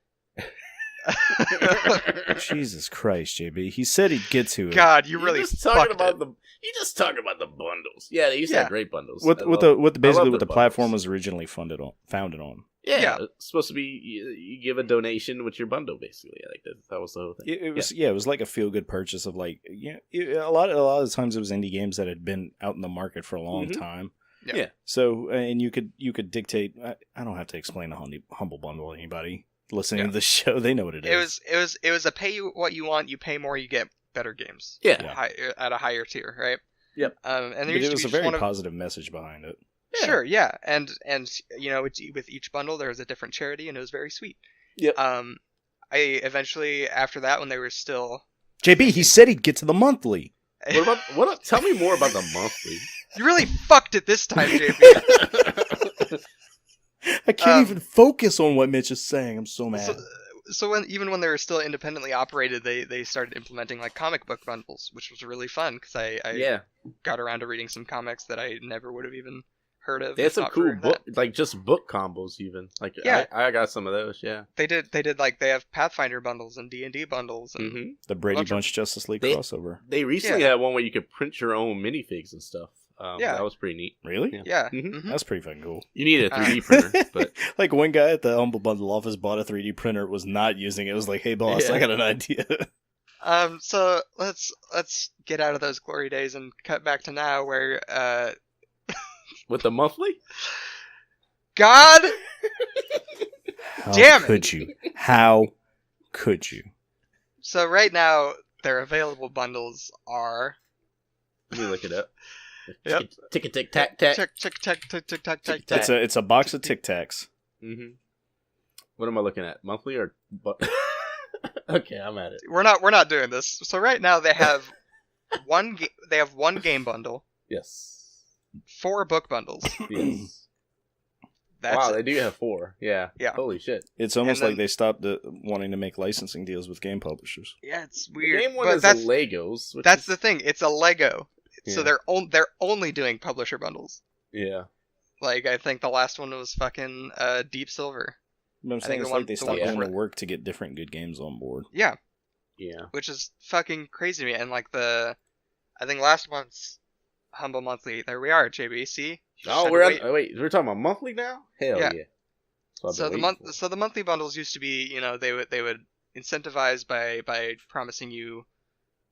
Jesus Christ, JB. He said he'd get to it. God, you really just talking fucked about it. you just talking about the bundles. Yeah, they used to Yeah. have great bundles. What I what love- the basically I love what the bundles. platform was originally founded on. Yeah, Yeah. it's supposed to be you give a donation with your bundle, basically. Like that was the whole thing. It was it was like a feel good purchase of like a lot of the times it was indie games that had been out in the market for a long Mhm. time. Yeah. So and you could dictate. I don't have to explain the Humble Bundle to anybody listening Yeah. to the show. They know what it is. It was a pay you what you want, you pay more, you get better games. Yeah. At a higher tier, right? Yep. And there But used it to was be a very one of, positive message behind it. Yeah. Sure, yeah, and you know, with each bundle there was a different charity, and it was very sweet. Yep. I eventually after that, when they were still, JB, he said he'd get to the monthly. Tell me more about the monthly. you really fucked it this time, JP. I can't even focus on what Mitch is saying. I'm so mad. So when they were still independently operated, they started implementing like comic book bundles, which was really fun because I Yeah, got around to reading some comics that I never would have even heard of. they had if some not cool for book, that. like just book combos even. Like Yeah. I got some of those. Yeah. They did like they have Pathfinder bundles and D&D bundles and hmm The Brady bunch of- Bunch Justice League They- crossover. They recently Yeah. had one where you could print your own minifigs and stuff. Yeah. That was pretty neat. Really? Yeah. yeah. Mhm. mhm. That's pretty fucking cool. You need a 3D printer, but Like one guy at the Humble Bundle office bought a 3D printer, was not using it. Was like, "Hey boss, Yeah. I got an idea." So let's get out of those glory days and cut back to now where with the monthly, God How Damn it. could you? How could you? so right now their available bundles are let me look it up. Yep. Tick tick tack tack. tick. It's a box of Tic Tacs. Mm-hmm. What am I looking at? Monthly or? Okay, I'm at it. We're not doing this. So right now they have one game bundle, Yes. 4 book bundles. Yes. That's Wow, it. they do have 4. Yeah. Yeah. Holy shit. It's almost And then- like they stopped wanting to make licensing deals with game publishers. Yeah, it's The weird. game one but is that's the Legos. Which that's is, the thing. It's a Lego. So Yeah. they're only doing publisher bundles. Yeah. Like I think the last one was fucking Deep Silver. But I'm think saying the it's one- like they the stopped one going to before- work to get different good games on board. Yeah, Yeah. which is fucking crazy to me. And like I think last month's Humble Monthly. There we are, JB. See? You just Oh, had we're to on, wait. wait. We're talking about monthly now. Hell Yeah. yeah. So the monthly bundles used to be, you know, they would incentivize by promising you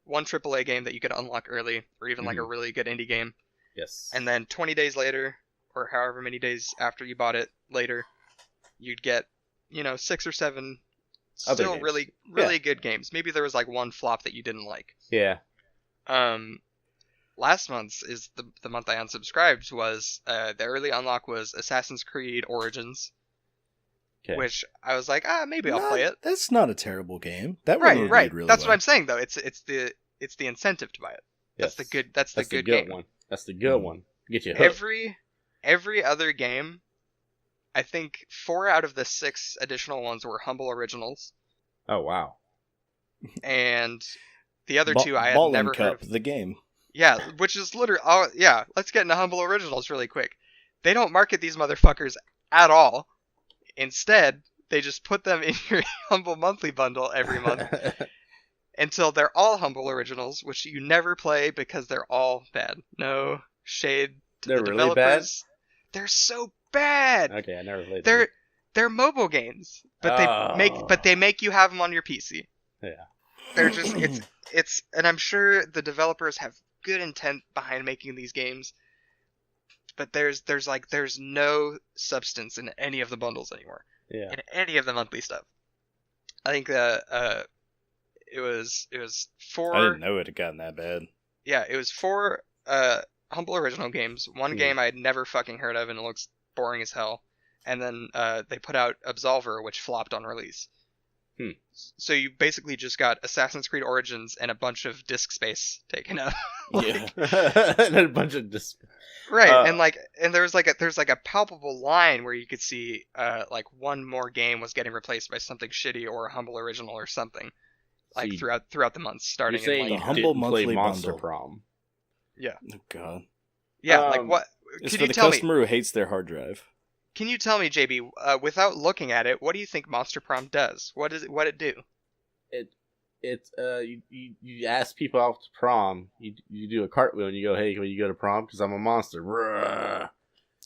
one AAA game that you could unlock early, or even like a really good indie game, Yes. and then 20 days later, or however many days after you bought it later, you'd get, you know, 6 or 7 Other still games. really good games. Maybe there was like one flop that you didn't like. Yeah. Last month's is the month I unsubscribed was the early unlock was Assassin's Creed Origins. Okay. Which I was like, maybe I'll play it. That's not a terrible game. That one Right. really That's well. what I'm saying though. It's the incentive to buy it. That's Yes. the good. That's the That's good the good game. one. That's the good one. Get you hooked. Every other game, I think 4 out of the 6 additional ones were Humble Originals, Oh wow. and the other 2 I had Ballin' never Cup, heard of. the game. Yeah, which is literally... Oh, yeah, let's get into Humble Originals really quick. They don't market these motherfuckers at all. Instead, they just put them in your Humble Monthly bundle every month until they're all Humble Originals, which you never play because they're all bad. No shade to They're the really developers. They're so bad. Okay, I never played them. They're mobile games, but they make you have them on your PC. Yeah. They're just it's and I'm sure the developers have good intent behind making these games, but there's no substance in any of the bundles anymore. Yeah. In any of the monthly stuff. I think it was 4. I didn't know it had gotten that bad. Yeah, it was 4 Humble Original games. One game I had never fucking heard of and it looks boring as hell. And then they put out Absolver, which flopped on release. So you basically just got Assassin's Creed Origins and a bunch of disk space taken up. Yeah. And a bunch of right, and there's a palpable line where you could see like one more game was getting replaced by something shitty or a Humble Original or something. Like throughout the months, starting you're saying in the like Humble didn't Monthly play Monster bundle. Prom. Yeah. Oh god. Yeah, like what It's can for you the tell me? customer who hates their hard drive. Can you tell me, JB, without looking at it, what do you think Monster Prom does? What it do? You ask people out to prom. You do a cartwheel and you go, "Hey, can you go to prom? Because I'm a monster." Bruh.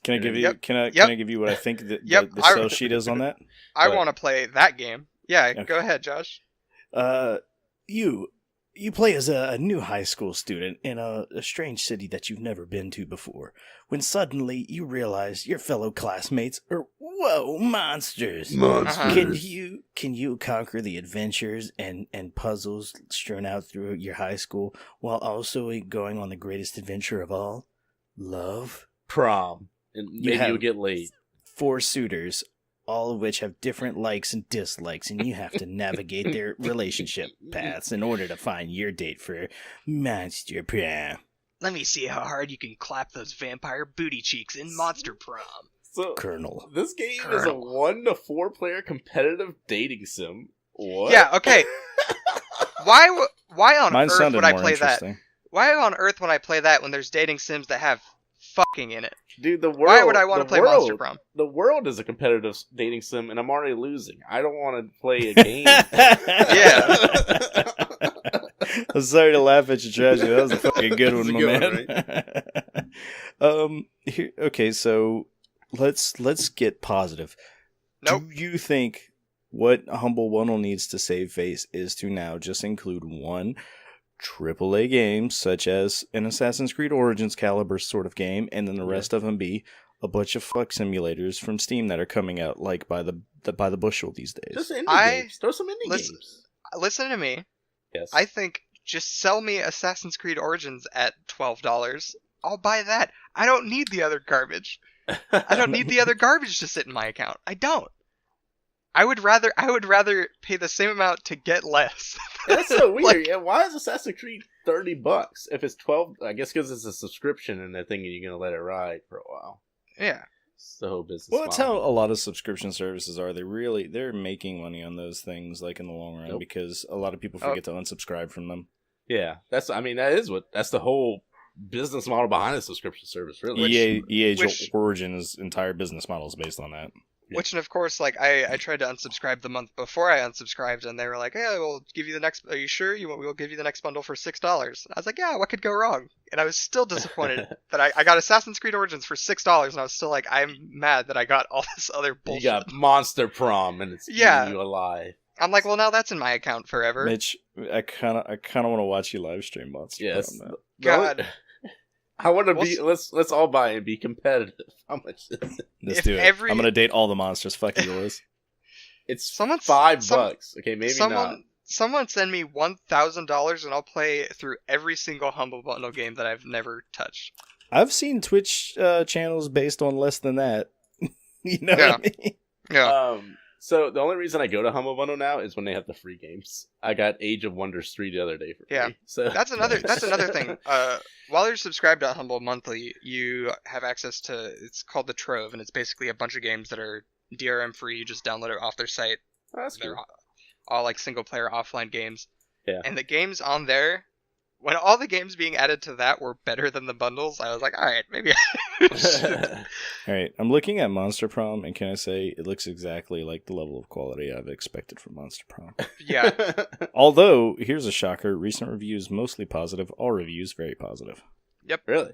Can I give you? Yep. Can I Yep. give you what I think the Yep. sell sheet is on that? I What? want to play that game. Yeah, Okay. Go ahead, Josh. You play as a new high school student in a strange city that you've never been to before, when suddenly you realize your fellow classmates are, monsters. Can you conquer the adventures and puzzles strewn out through your high school while also going on the greatest adventure of all? Love? Prom. And maybe have- you'll get laid. 4 suitors, all of which have different likes and dislikes, and you have to navigate their relationship paths in order to find your date for Monster Prom. Let me see how hard you can clap those vampire booty cheeks in Monster Prom. So Colonel. this game is a 1 to 4 player competitive dating sim. What? Yeah, okay. Why on Mine earth sounded would I more play that? interesting. Why on earth would I play that when there's dating sims that have fucking in it? Dude, the world. Why would I want to play Monster Prom? The world is a competitive dating sim, and I'm already losing. I don't want to play a game. Yeah. I'm sorry to laugh at your tragedy. That was a fucking good one, That's my a good man. Okay, so let's get positive. Nope. Do you think what Humble Bundle needs to save face is to now just include one AAA game, such as an Assassin's Creed Origins caliber sort of game, and then the rest of them be a bunch of fuck simulators from Steam that are coming out like by the bushel these days? Just indie games. Throw some indie games. Listen to me. Yes. I think just sell me Assassin's Creed Origins at $12. I'll buy that. I don't need the other garbage. I don't need the other garbage to sit in my account. I don't. I would rather pay the same amount to get less. That's so weird. Like- Yeah, why is Assassin's Creed $30 if it's 12? I guess because it's a subscription and they're thinking you're gonna let it ride for a while. Yeah. So business. Well, that's how model. a lot of subscription services are. They're making money on those things, like in the long run, Nope. because a lot of people forget to unsubscribe from them. Yeah, that's the whole business model behind the subscription service. Really. Which- Origin's entire business model is based on that. Which, and of course, like, I tried to unsubscribe the month before I unsubscribed, and they were like, "Yeah, we'll give you the next. Are you sure? We'll give you the next bundle for $6." I was like, "Yeah, what could go wrong?" And I was still disappointed that I got Assassin's Creed Origins for $6, and I was still like, I'm mad that I got all this other bullshit. You got Monster Prom, and it's eating you alive. I'm like, well, now that's in my account forever. Mitch, I kind of want to watch you live stream Monster Yes. Prom now. God. I want to be. Let's all buy and be competitive. How much is it? Let's If do it. every- I'm gonna date all the monsters. Fuck you, Liz. It's Someone's- $5. Okay, maybe not. Someone send me $1,000 and I'll play through every single Humble Bundle game that I've never touched. I've seen Twitch channels based on less than that. You know Yeah. what I mean? Yeah. So the only reason I go to Humble Bundle now is when they have the free games. I got Age of Wonders 3 the other day for free. Yeah. So That's another thing. While you're subscribed to Humble Monthly, you have access to, it's called the Trove, and it's basically a bunch of games that are DRM free. You just download it off their site. Oh, that's They're cool. all like single player offline games. Yeah. And the games on there when all the games being added to that were better than the bundles, I was like, all right, maybe I should. All right, I'm looking at Monster Prom, and can I say it looks exactly like the level of quality I've expected from Monster Prom. Yeah. Although, here's a shocker, recent reviews mostly positive, all reviews very positive. Yep. Really?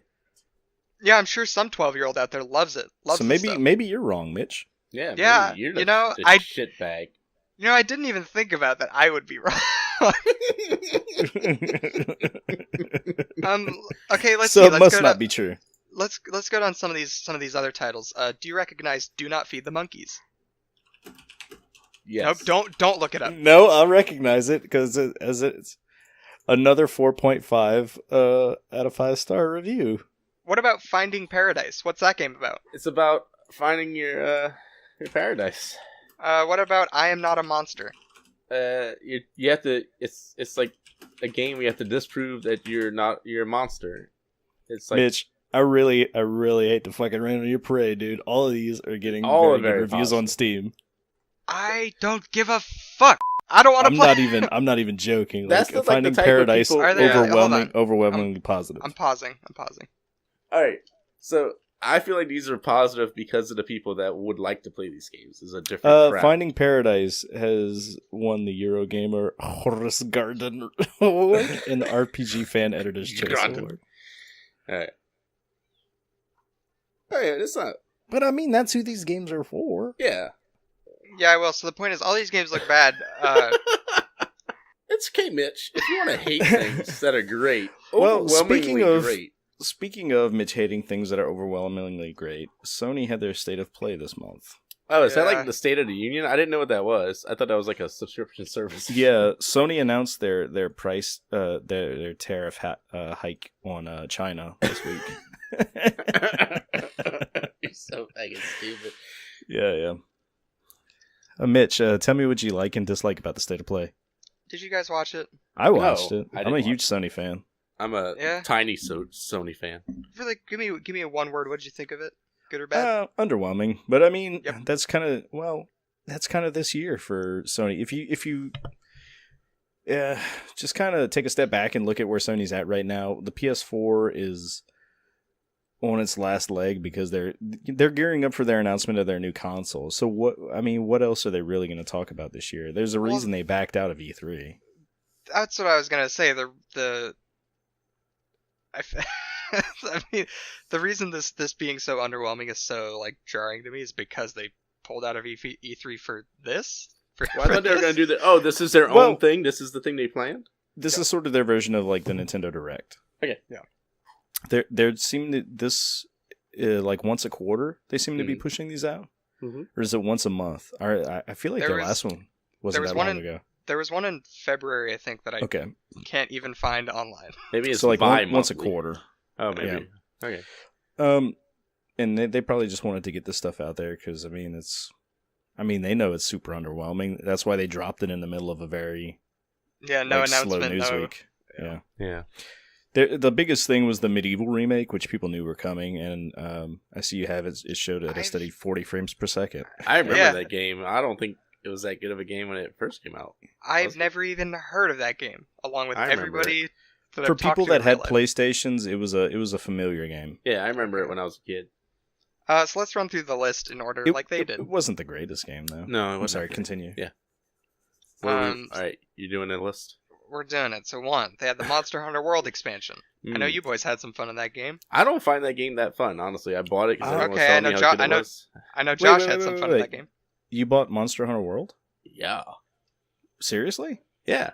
Yeah, I'm sure some 12-year-old out there loves it. Loves So this stuff. maybe you're wrong, Mitch. Yeah. Yeah, Maybe you're you know, the I- shitbag. You know, I didn't even think about that. I would be wrong. Okay, let's so see. it Let's must go not down, be true. Let's go down some of these other titles. Do you recognize "Do Not Feed the Monkeys"? Yes. Nope. Don't look it up. No, I'll recognize it because it's another 4.5 out of 5-star review. What about Finding Paradise? What's that game about? It's about finding your paradise. What about I Am Not a Monster? You have to. It's like a game where you have to disprove that you're a monster. It's like Mitch, I really hate to fucking rain on your parade, dude. All of these are getting All very are good very reviews on positive. Steam. I don't give a fuck. I don't want to play. I'm not even joking. That's Like, the Finding type of Paradise, people- Are they- hold overwhelmingly positive. I'm pausing. All right. So I feel like these are positive because of the people that would like to play these games. Is a different crowd. Finding Paradise has won the Eurogamer Horus Garden Award and the RPG Fan Editor's Choice Garden. Award. All right. Oh yeah, it's not. But I mean, that's who these games are for. Yeah. Yeah, well, so the point is, all these games look bad. It's okay, Mitch. If you want to hate things that are great, Well, overwhelmingly great. Speaking of Mitch hating things that are overwhelmingly great, Sony had their State of Play this month. Oh, is that Yeah. like the State of the Union? I didn't know what that was. I thought that was like a subscription service. Yeah, Sony announced their price, their tariff hike on China this week. You're so fucking stupid. Yeah. Mitch, tell me what you like and dislike about the State of Play. Did you guys watch it? I watched No, it. I I'm didn't a huge Sony fan. I'm a Yeah? tiny Sony fan. Really, give me a one word. What did you think of it? Good or bad? Underwhelming, but I mean, Yep. that's kind of this year for Sony. If you just kind of take a step back and look at where Sony's at right now, the PS4 is on its last leg because they're gearing up for their announcement of their new console. So what else are they really going to talk about this year? There's a reason they backed out of E3. That's what I was gonna say. I mean, the reason this being so underwhelming is so like jarring to me is because they pulled out of E3 for this. Well, I thought they were going to do that. Oh, this is their own thing? This is the thing they planned? This is sort of their version of like the Nintendo Direct. Okay. Yeah. There seem to this like once a quarter they seem to be Mhm. pushing these out, Mhm. or is it once a month? I feel like There their was- last one wasn't there was that one long in- ago. There was one in February, I think, that I Okay, can't even find online. Maybe it's so like once a bi-monthly. quarter. Oh, maybe. Okay. And they probably just wanted to get this stuff out there because they know it's super underwhelming. That's why they dropped it in the middle of a very Yeah, no slow announcement. news No. week. Yeah. Yeah. The biggest thing was the Medieval remake, which people knew were coming, and I see you have it. It showed at a steady 40 frames per second. I remember Yeah. that game. I don't think it was that good of a game when it first came out. I've never even heard of that game, along with I remember everybody that For I've talked people to that in had real life. PlayStations, it was a familiar game. Yeah, I remember it when I was a kid. So let's run through the list in order, like they did. It wasn't the greatest game though. No, it I'm wasn't sorry. that good. Continue. Yeah. All right, you doing a list? We're doing it. So one, they had the Monster Hunter World expansion. I know Mm. you boys had some fun in that game. I don't find that game that fun, honestly. I bought it because everyone was Okay, I telling know me how Jo- good it I know- was. I know Josh wait, had wait, some wait, fun wait. in that game. You bought Monster Hunter World? Yeah. Seriously? Yeah.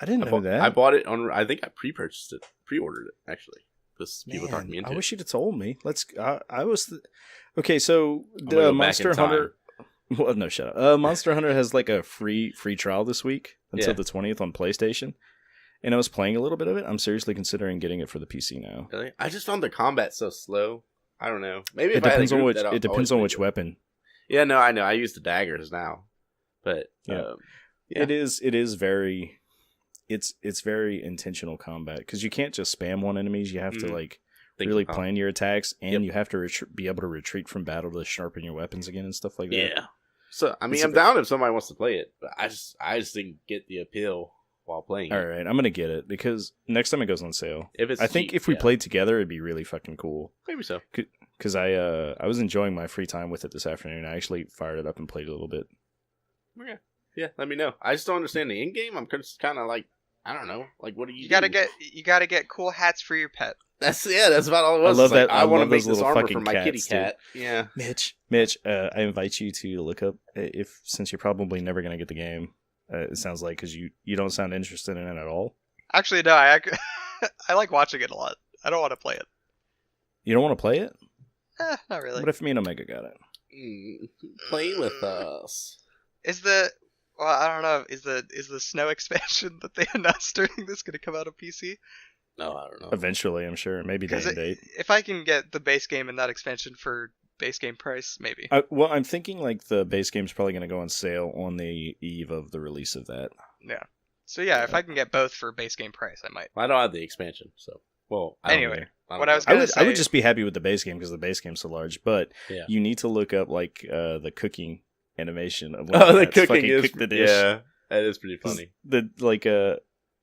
I didn't know that. I bought it on. I think I pre-purchased it, pre-ordered it actually. Because people talked me into I it. wish you'd have told me. I was okay. So gonna the go back Monster in time. Hunter. Well, no, shut up. Monster Hunter has like a free trial this week until Yeah. the 20th on PlayStation, and I was playing a little bit of it. I'm seriously considering getting it for the PC now. Really? I just found the combat so slow. I don't know. Maybe It if I had a depends on group which. that I'll It depends always on play which with. weapon. Yeah, no, I know. I use the daggers now, but Yeah. Yeah. It is very. It's very intentional combat because you can't just spam one enemies. You have to Mhm. like think really about- plan your attacks, and Yep. you have to be able to retreat from battle to sharpen your weapons again and stuff like that. Yeah. So I mean, It's I'm down if somebody wants to play it, but I just didn't get the appeal while playing. All right, I'm gonna get it because next time it goes on sale. If it's I think cheap, if we yeah. played together, it'd be really fucking cool. Maybe so. Because I was enjoying my free time with it this afternoon. I actually fired it up and played a little bit. Okay. Yeah, let me know. I just don't understand the in game. I'm just kind of like, I don't know. Like, what do you? You gotta get cool hats for your pet. That's about all it was. I love It's like, that. I want to love make those this little armor fucking for my kitty cats, dude. cat. Yeah. Mitch, I invite you to look up since you're probably never gonna get the game. It sounds like because you don't sound interested in it at all. Actually, no. I like watching it a lot. I don't want to play it. You don't want to play it? Not really. What if me and Omega got it? Play with us. I don't know. Is the snow expansion that they announced during this going to come out on PC? No, I don't know. Eventually, I'm sure. Maybe day and date. If I can get the base game and that expansion for base game price, maybe. Well, I'm thinking like the base game's probably going to go on sale on the eve of the release of that. Yeah. So yeah, if I can get both for base game price, I might. I don't have the expansion, so Anyway, what I was gonna say, I would just be happy with the base game because the base game's so large. But Yeah. you need to look up like the cooking animation of when the cats cooking fucking is cook the dish. yeah, that is pretty funny.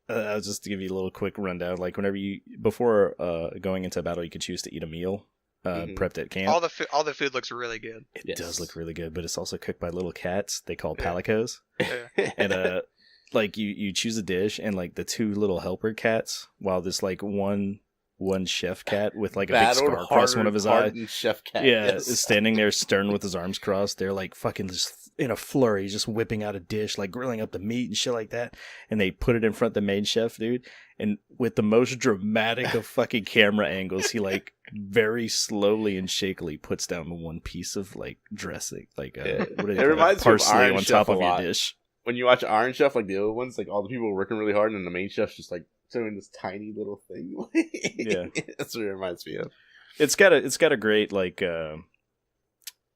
I'll just to give you a little quick rundown. Like whenever before going into a battle, you could choose to eat a meal prepped at camp. all the food looks really good. It does look really good, but it's also cooked by little cats they call palicos. Yeah. And like you choose a dish and like the two little helper cats, while this like one chef cat with like a big scar across one of his eyes, chef cat, is standing there stern with his arms crossed. They're like fucking just in a flurry, just whipping out a dish, like grilling up the meat and shit like that. And they put it in front of the main chef, dude. And with the most dramatic of fucking camera angles, he like very slowly and shakily puts down one piece of like dressing, like what It reminds me of parsley Iron on Chef top a of your lot. dish. When you watch Iron Chef, like the other ones, like all the people are working really hard, and the main chef's just like doing this tiny little thing. Yeah, that's what it reminds me of. It's got a great like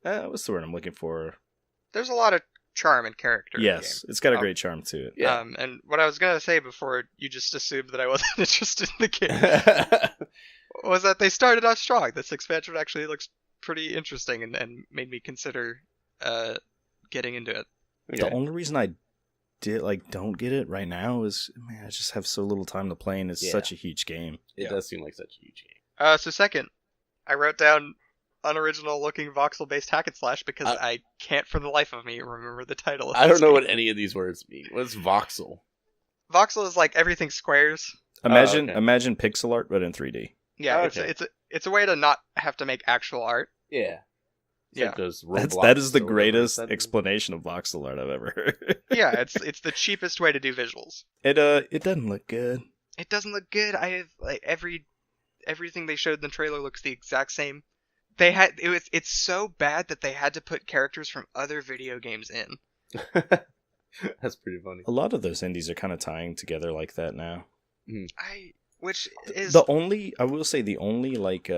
what's the word I'm looking for? There's a lot of charm and character. Yes, in the game. it's got a great charm to it. Yeah. And what I was gonna say before you just assumed that I wasn't interested in the game was that they started off strong. This expansion actually looks pretty interesting and made me consider getting into it. Okay. The only reason I don't get it right now is, man, I just have so little time to play, and it's such a huge game. It does seem like such a huge So game. second, I wrote down unoriginal looking voxel based hack and slash because I can't for the life of me remember the title of I don't know game. what any of these words mean. What's voxel? Voxel is like everything squares. Imagine okay. imagine pixel art, but in 3D. Yeah, Okay. it's a way to not have to make actual art. Yeah. It's like those That is the Roblox or greatest whatever. explanation of voxel art I've ever heard. Yeah, it's the cheapest way to do visuals. It doesn't look good. It doesn't look good. I have like everything they showed in the trailer looks the exact same. It's so bad that they had to put characters from other video games in. That's pretty funny. A lot of those indies are kind of tying together like that now. Which is I will say the only like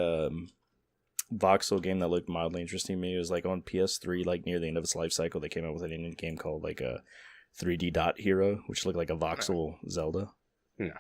voxel game that looked mildly interesting to me was like on PS3, like near the end of its life cycle, they came out with an indie game called like a 3D Dot Hero, which looked like a voxel Zelda. Yeah.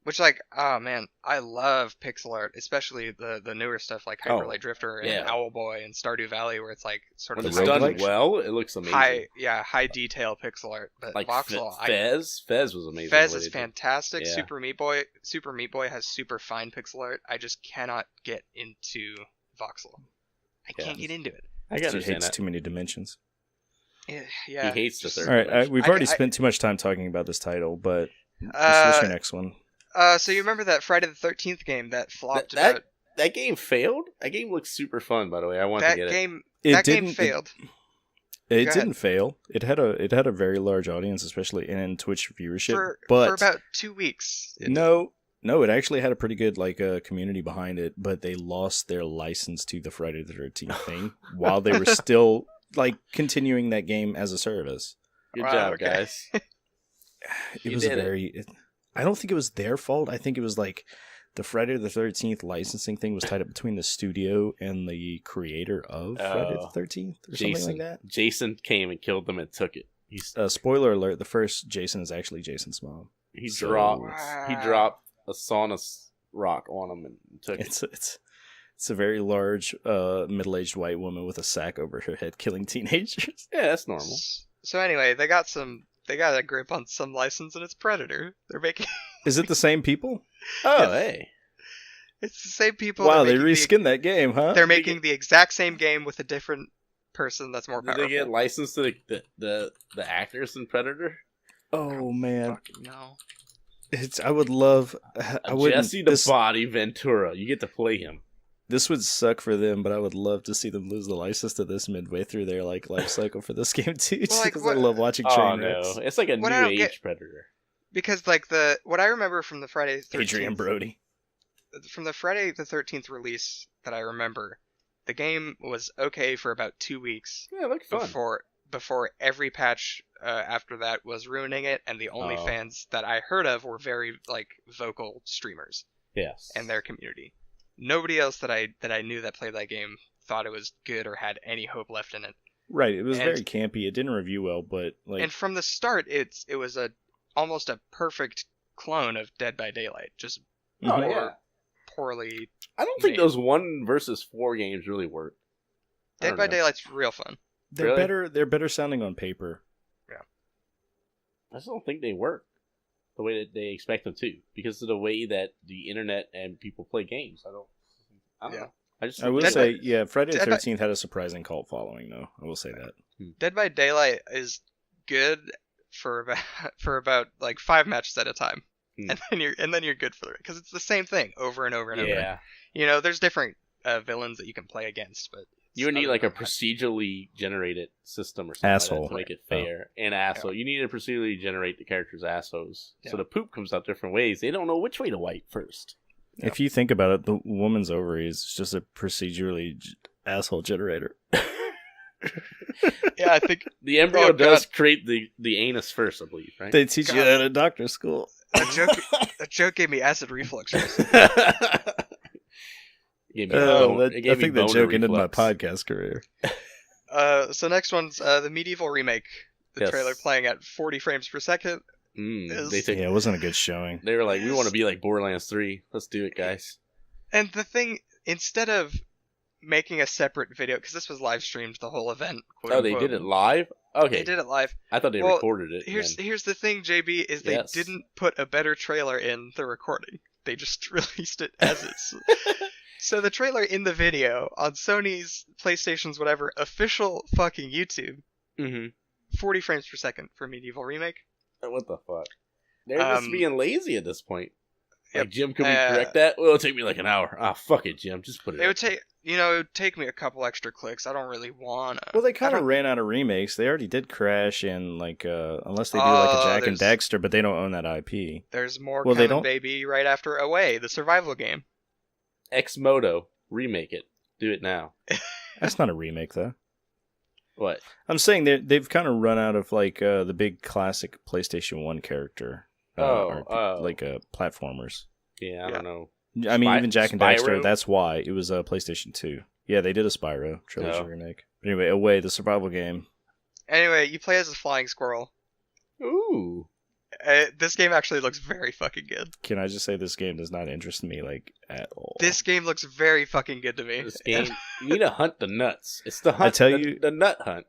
Which, like, oh man, I love pixel art, especially the newer stuff like Hyper Light Drifter and Owlboy and Stardew Valley, where it's like sort When of it's high, done well, it looks amazing. high detail pixel art. But like voxel, Fez was amazing. Fez is fantastic. Yeah. Super Meat Boy has super fine pixel art. I just cannot get into voxel. I can't get into it. I gotta He understand hates that. too many dimensions. Yeah, He hates the third. All right, dimension. we've already spent too much time talking about this title, but what's your next one? So you remember that Friday the 13th game that flopped? That game failed? That game looks super fun, by the way. I want to get it. That game failed. It didn't fail. It had a very large audience, especially in Twitch viewership. For but about 2 weeks. No, it actually had a pretty good community behind it, but they lost their license to the Friday the 13th thing while they were still continuing that game as a service. Good job, guys. I don't think it was their fault. I think it was like the Friday the 13th licensing thing was tied up between the studio and the creator of Friday the 13th or something like that. Jason came and killed them and took it. Spoiler alert, the first Jason is actually Jason's mom. He dropped a sauna rock on him and took it. It's a very large middle-aged white woman with a sack over her head killing teenagers. Yeah, that's normal. So anyway, they got some they got a grip on some license, and it's Predator. They're making. Is it the same people? Oh, Yes. hey. It's the same people. Wow, they're they making reskinned that game, huh? They're making the exact same game with a different person that's more Did powerful. they get licensed to the actors in Predator? Oh man, Fucking no. I would love. I would. Jesse the Body Ventura. You get to play him. This would suck for them, but I would love to see them lose the license to this midway through their like life cycle for this game too. Just like, because I love watching Oh train no, wrecks. it's like a What new I don't age get- Predator. Because like what I remember from the Friday the 13th, Adrian Brody. from the Friday the 13th release that I remember, the game was okay for about 2 weeks Yeah, it looked fun. before every patch after that was ruining it, and the only Oh. fans that I heard of were very like vocal streamers Yes. and their community. Nobody else that I knew that played that game thought it was good or had any hope left in it. Right, it was And- very campy. It didn't review well, but like And from the start, it was almost a perfect clone of Dead by Daylight, just Oh Mhm. yeah. poorly. I don't think made. those 1 versus 4 games really work. I Dead don't by know. Daylight's real fun. they're Really? better. They're better sounding on paper. I just don't think they work the way that they expect them to because of the way that the internet and people play games. I don't Yeah. know. I just I will Dead say, by- yeah, Friday the Dead by- 13th had a surprising cult following, though. I will say that. Dead by Daylight is good for about for about like 5 matches at a time, Hmm. and then you're good for it because it's the same thing over and over and over. yeah. You know, there's different villains that you can play against, but You would need other like a than that- procedurally generated system or something Asshole. like that to make it fair. And asshole. You need to procedurally generate the characters' assholes. Yeah. So the poop comes out different ways. They don't know which way to wipe first. If you think about it, the woman's ovary is just a procedurally asshole generator. Yeah, I think The embryo Oh, does God. create the anus first, I believe, right? They teach you God. that at doctor school. that joke gave me acid reflux. Gave me I bone- it gave me think that boner joke ended my reflux. podcast career. So next one's the Medieval remake. The Yes. trailer playing at 40 frames per second. They took, Yeah, it wasn't a good showing. They were like, we want to be like Borderlands 3. Let's do it, guys. And the thing, instead of making a separate video, because this was live streamed, the whole event. Quote Oh, they unquote. did it live? Okay. They did it live. I thought they Well, recorded it. Here's the thing, JB, is they Yes. didn't put a better trailer in the recording. They just released it as it's. So the trailer in the video on Sony's, PlayStation's, whatever, official fucking YouTube, Mm-hmm. 40 frames per second for Medieval Remake. What the fuck? They're just being lazy at this point. Like, Yep. Jim, can we correct that? Well, it'll take me like an hour. Ah, fuck it, Jim. Just put it It up. would take, it would take me a couple extra clicks. I don't really wanna. Well, they kind I of don't- ran out of remakes. They already did Crash and like, unless they do like a Jack and there's- Daxter, but they don't own that IP. There's more Well, they coming, don't- baby, right after Away, the survival game. Ex Moto. Remake it. Do it now. That's not a remake though. What? I'm saying they've kind of run out of like the big classic PlayStation 1 character. Like platformers. Yeah, I don't know. I mean, even Jack and Daxter. Spyro? That's why it was PlayStation 2. Yeah, they did a Spyro trilogy Oh. remake. But anyway, Away, the survival game. Anyway, you play as a flying squirrel. Ooh. This game actually looks very fucking good. Can I just say this game does not interest me like at all? This game looks very fucking good to me. This game, you need to hunt the nuts. It's the hunt. tell the, you- the nut hunt.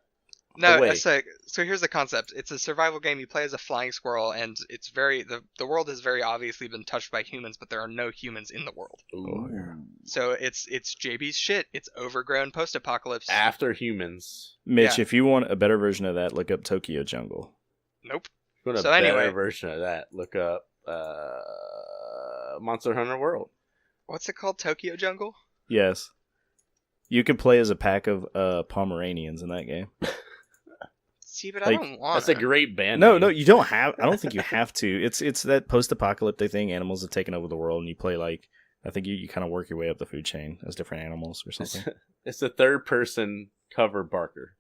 No, Away. so here's the concept. It's a survival game. You play as a flying squirrel, and it's the world has very obviously been touched by humans, but there are no humans in the world. Ooh. So it's JB's shit. It's overgrown post-apocalypse. After humans. Mitch, Yeah. if you want a better version of that, look up Tokyo Jungle. Nope. If you want a So better anyway. version of that, look up Monster Hunter World. What's it called? Tokyo Jungle? Yes. You could play as a pack of Pomeranians in that game. See, but Like, I don't want That's a great band. No, name. no, you don't have. I don't think you have to. It's that post-apocalyptic thing. Animals have taken over the world, and you play like. I think you kind of work your way up the food chain as different animals or something. It's the third person cover Barker.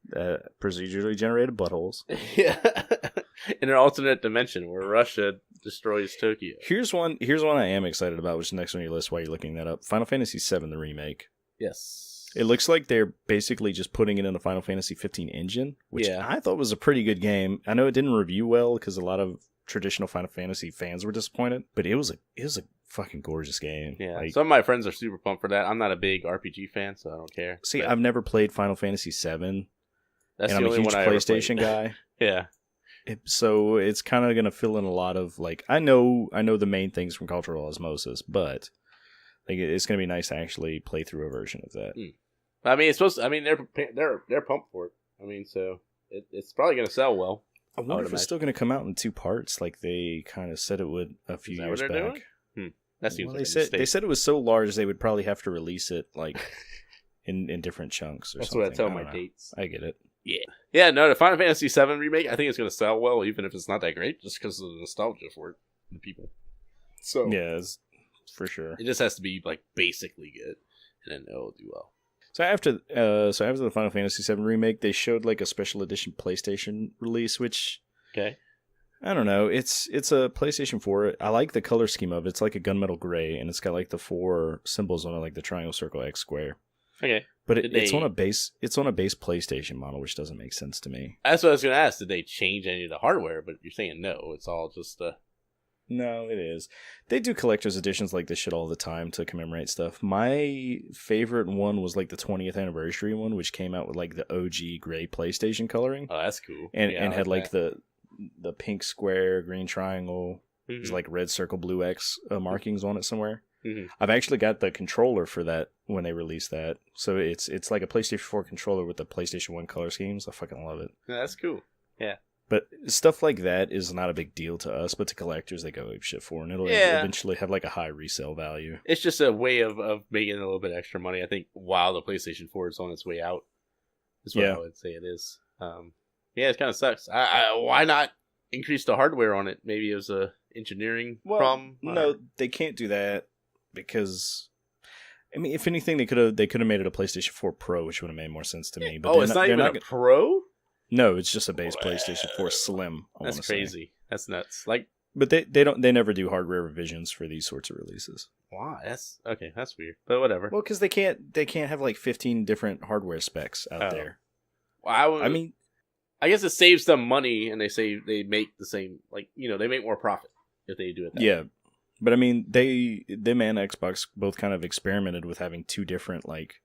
Procedurally generated buttholes. Yeah. In an alternate dimension where Russia destroys Tokyo. Here's one I am excited about, which is next on your list while you're looking that up. Final Fantasy VII, the remake. Yes. It looks like they're basically just putting it in the Final Fantasy 15 engine, which Yeah. I thought was a pretty good game. I know it didn't review well because a lot of traditional Final Fantasy fans were disappointed, but it was a fucking gorgeous game. Yeah. Like, Some of my friends are super pumped for that. I'm not a big RPG fan, so I don't care. see, But I've never played Final Fantasy VII, that's and the I'm a only huge one I ever PlayStation played. guy. Yeah. So it's kind of going to fill in a lot of like I know the main things from cultural osmosis, but like it's going to be nice to actually play through a version of that. I mean, it's supposed to, I mean, they're pumped for it. I mean, so it's probably going to sell well. I wonder if it's still going to come out in 2 parts, like they kind of said it would a few years back. Doing? That seems like they said it was so large they would probably have to release it like in different chunks or That's something. That's what I tell my dates. I get it. Yeah. No, the Final Fantasy VII remake, I think it's going to sell well, even if it's not that great, just because of the nostalgia for it, the people. So yeah, for sure. It just has to be like basically good, and then it'll do well. So after the Final Fantasy VII remake, they showed like a special edition PlayStation release, which I don't know. It's a PlayStation 4. I like the color scheme of it. It's like a gunmetal gray, and it's got like the 4 symbols on it, like the triangle, circle, X, square. Okay, but it's on a base. It's on a base PlayStation model, which doesn't make sense to me. That's what I was going to ask. Did they change any of the hardware? But you're saying no. It's all just No, it is. They do collector's editions like this shit all the time to commemorate stuff. My favorite one was like the 20th anniversary one, which came out with like the OG gray PlayStation coloring. Oh, that's cool. And had like the pink square, green triangle, there's like red circle, blue X markings on it somewhere. I've actually got the controller for that when they released that. So it's like a PlayStation 4 controller with the PlayStation 1 color schemes. I fucking love it. Yeah, that's cool. Yeah. But stuff like that is not a big deal to us, but to collectors, they go ape shit for, and it'll eventually have like a high resale value. It's just a way of making a little bit extra money, I think, while the PlayStation 4 is on its way out. Is what I would say it is. Yeah, it kind of sucks. Why not increase the hardware on it? Maybe it was a engineering problem. No, they can't do that because, I mean, if anything, they could have made it a PlayStation 4 Pro, which would have made more sense to me. But it's not even a Pro? No, it's just a base PlayStation 4 Slim. That's crazy. That's nuts. Like, but they never do hardware revisions for these sorts of releases. Why? That's okay. That's weird. But whatever. Well, because they can't have like 15 different hardware specs out there. Well, I guess it saves them money, and they make the same, like, they make more profit if they do it that way. But I mean, them and Xbox both kind of experimented with having 2 different like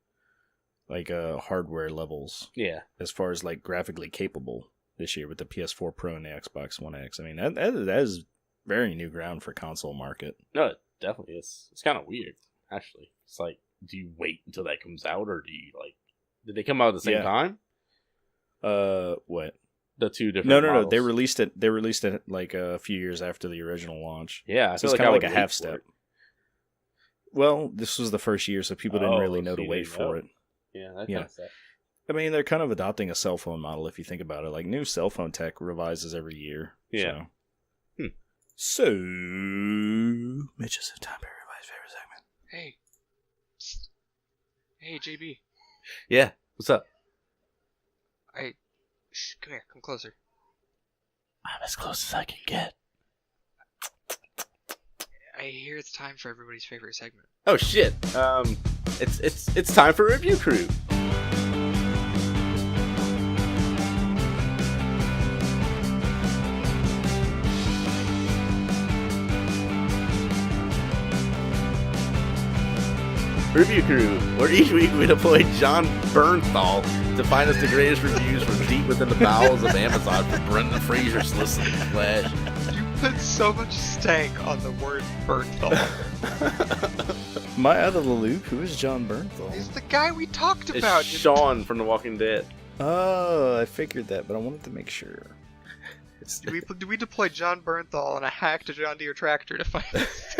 hardware levels. Yeah. As far as like graphically capable this year with the PS4 Pro and the Xbox One X. I mean, that is very new ground for console market. No, it definitely is. It's kind of weird, actually. It's like, do you wait until that comes out, or do you did they come out at the same time? What? The 2 different models? No. They released it like a few years after the original launch. Yeah, so it's kind of like a half step. Well, this was the first year, so people didn't really know to wait for it. Yeah, that kind of sucks. I mean, they're kind of adopting a cell phone model if you think about it. Like, new cell phone tech revises every year. Yeah. So, Mitch, is it time for everybody's favorite segment? Hey, JB. Yeah, what's up? Come here, come closer. I'm as close as I can get. I hear it's time for everybody's favorite segment. Oh shit! It's time for Review Crew. Review Crew, where each week we deploy John Bernthal to find us the greatest reviews from deep within the bowels of Amazon for Brendan Fraser's listening pleasure. You put so much stank on the word Bernthal. Am I out of the loop? Who is John Bernthal? He's the guy we talked about. It's Sean from The Walking Dead. Oh, I figured that, but I wanted to make sure. Do we deploy John Bernthal on a hack to John Deere tractor to find us?